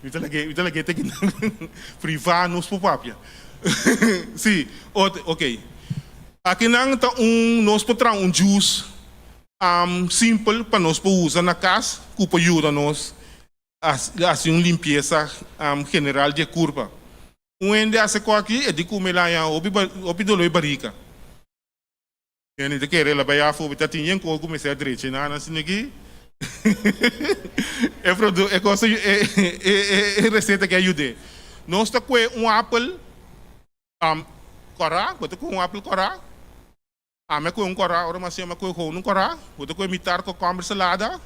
Então lagi tem que privar nos popapia. Sim, ok. Aqui não tá nós podemos juice simple para nós usar na casa, que pode ajudar nós assim limpeza general de curva. Ende essa coisa aqui é de comer lá em obi doloi barrica. E nem de querer lá vai a fogo tá tinha com começar a direita na assim aqui. É produto é coisa é receita que ajuda. Nós está com apple corá, botar com apple corá. Me com corá, ora mas chama com corá, botar com imitar com comer salada.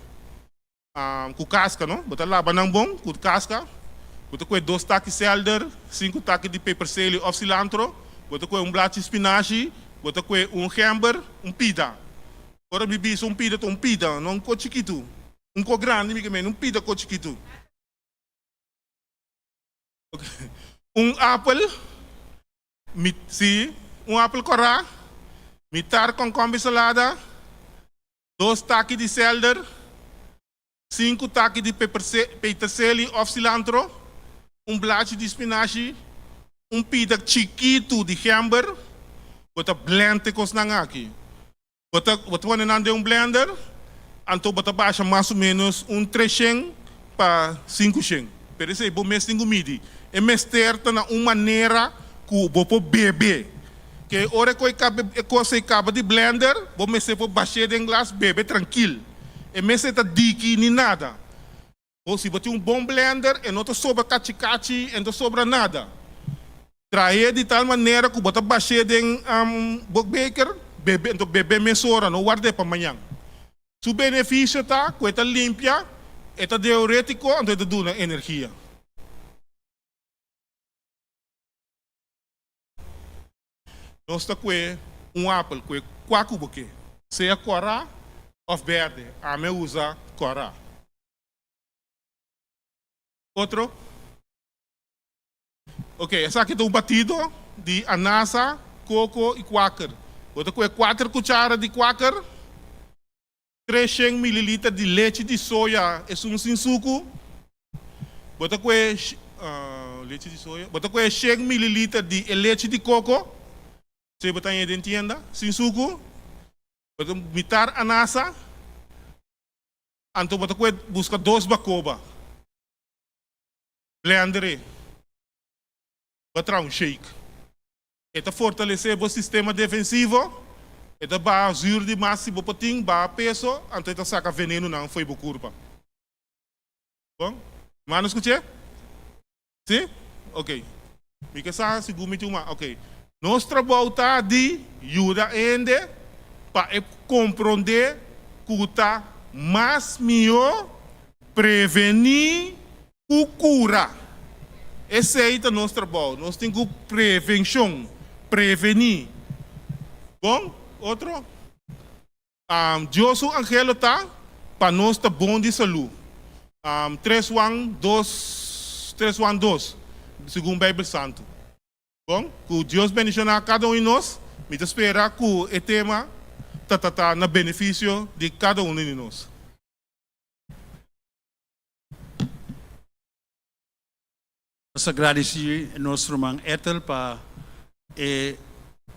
Com casca, não? Botar lá banang bom, com casca. Botar com 2 taques de celery, 5 taques de pepercilho ou cilantro, botar com blad de espinafre, botar com gember, pita. Agora me diz pita, não com chiquito. Com grande, pita com chiquito. Okay. Apple, apple corá, mitar com combi salada, 2 taques de celery, 5 taques de pepercilho ou cilantro, blad de espinafre, pita chiquito de gember, bota blend com aqui. Bota nande blender, então bota baixa mais ou menos 3 para 5 xing. Pero isso é bom mês tem midi. É mesterta na uma maneira que você bebe. Que hora que você acaba de blender, você pode baixar em glass, bebe tranquilo. É mesterta diki nem nada. Ou se você bom blender, e não sobra cachi e não sobra nada. Trazer de tal maneira que você baixa em baker, bebe mesora, não guarde para amanhã. Se o benefício está, que está limpia, está diurético, então está dando energia. Nós está com apple, com 4 buquê. Seja corá ou verde, a me usa corá. Outro. Ok, essa aqui é batido de anasa, coco e quaker. Bota com 4 cucharas de quaker, 300 ml de leite de soja, é sem suco. Bota com leite de soja, bota com 100 ml de leite de coco. Você bota aí dentro da tienda, sem suco. Bota mitar anasa. Então bota com busca 2 bacoba. Blender. Bota shake. Eta fortalecer o sistema defensivo. Eta ba zuur de massa bo poting ba peso, então eta saca veneno não foi bo curva. Bom? Mano escute? Sim? Ok. Mica sa segumi uma, ok. Nós trabalha de ajuda ainda para compreender que tá mais melhor prevenir que curar. Esse aí é o nosso trabalho. Nós temos que prevenção, prevenir. Bom, outro. Deus o angelo está para nós estar bom de saúde. 3:1:2, segundo a Bíblia Santo. Bom, que Deus bendicionar cada um de nós, me espera que o tema tá na benefício de cada um de nós. Nós agradecemos nosso irmão Ethel para a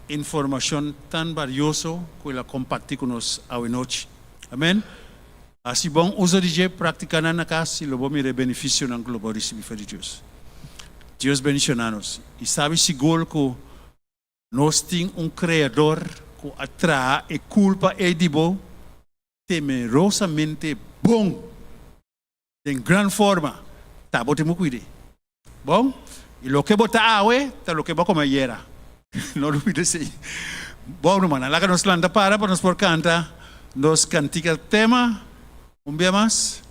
informação tão valiosa que ela compartilhou conosco hoje noite. Amém? Assim, bom, uso de praticar na casa e logo mire benefício na glória de Deus. Deus bendicionanos. E sabe seguro que nós temos Criador que atrai e culpa e dibo temerosamente bom, em grande forma. Tá, botemos cuidado. Bom, e lo que bota awe, tá lo que va como era. Não duvide assim. Bom, irmão, lá que nós landa para nós por cantar, nós cantica tema, dia mais.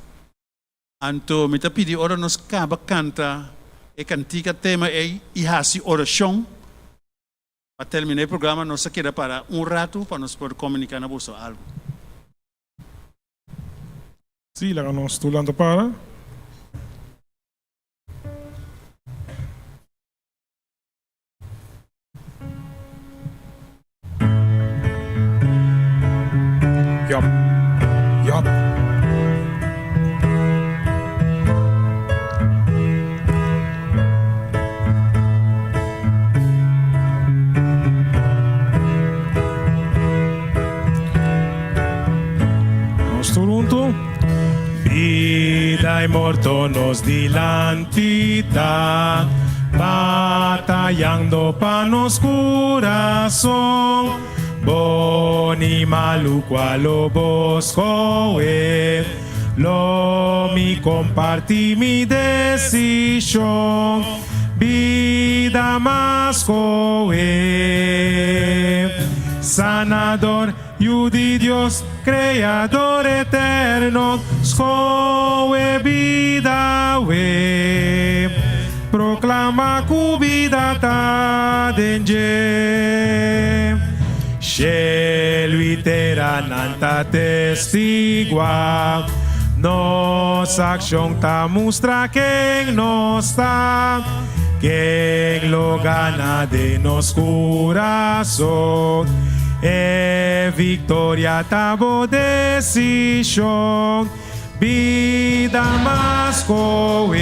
Anto, me tá pedi, ora nós acaba canta, e cantica tema e hasi oração. Para terminar o programa, nós queda para rato, para nós poder comunicar na bolsa algo. Sim, lá que nós landa para. Yup. Nós junto. Vida e morto nos dilanti tá, batallando pa nos coração. Boni maluco a lo bosco lo mi comparti mi decisión vida más sanador yudi Dios creador eterno scoe vida proclama cu vida ta denge lui terá nanta testigua nossa acção ta mostra quem nós está quem lo gana de nos coração é vitória ta bo decisão vida mais coe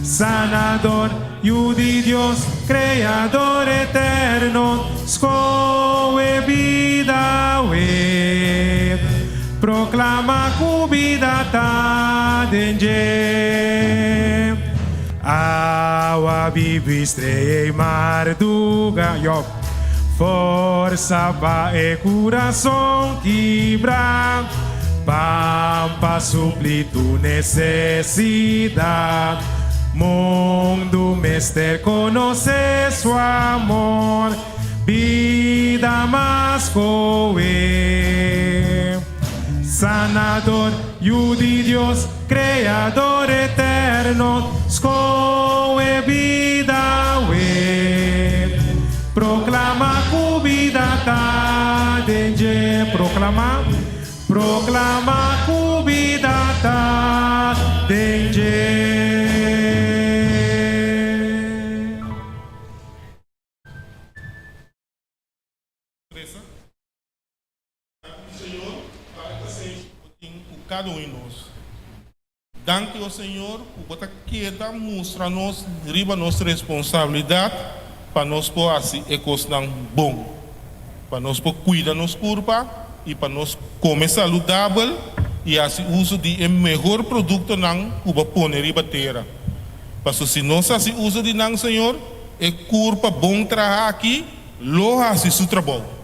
sanador yudi Dios creador eterno scoe vida proclama cu vida ta denge awa vive estreia e marduga força va e coração quebra pampa supli tu necessidade mundo mister conoce su amor vida más coe sanador yudi Dios creador eterno scoe vida proclama cu vida ta denge proclama cu vida ta denge. Cada um de nós. Danke ao Senhor por botar queda mostra-nos riba nossa responsabilidade para nós pôr assim ecosistema bom, para nós pôr cuidar nos corpo e para nós comer saudável e assim uso de melhor produto não uba pôr riba terra. Mas se nós assim uso de não Senhor é corpo bom trabalhar aqui, lo assim seu trabalho.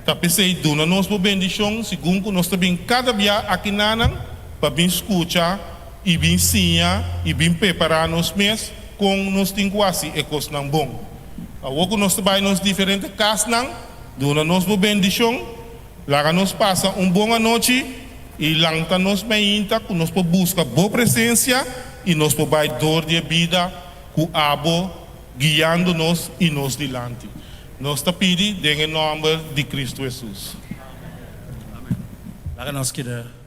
Tapi sei dona nós por bendição, segundo nós também cada dia aqui nanang para bem escutar e bem ensinar e bem preparar nos mês com nós tem quase ecos não bom. Agora nós trabalhamos nos diferentes casas não, dona nós por bendição, lá nós passa boa noite e lá nós meinta que nós por busca boa presença e nós por vai dor de vida com abo guiando-nos e nos dilante. Nós te pedimos em nome de Cristo Jesus. Amém. Lá nós queremos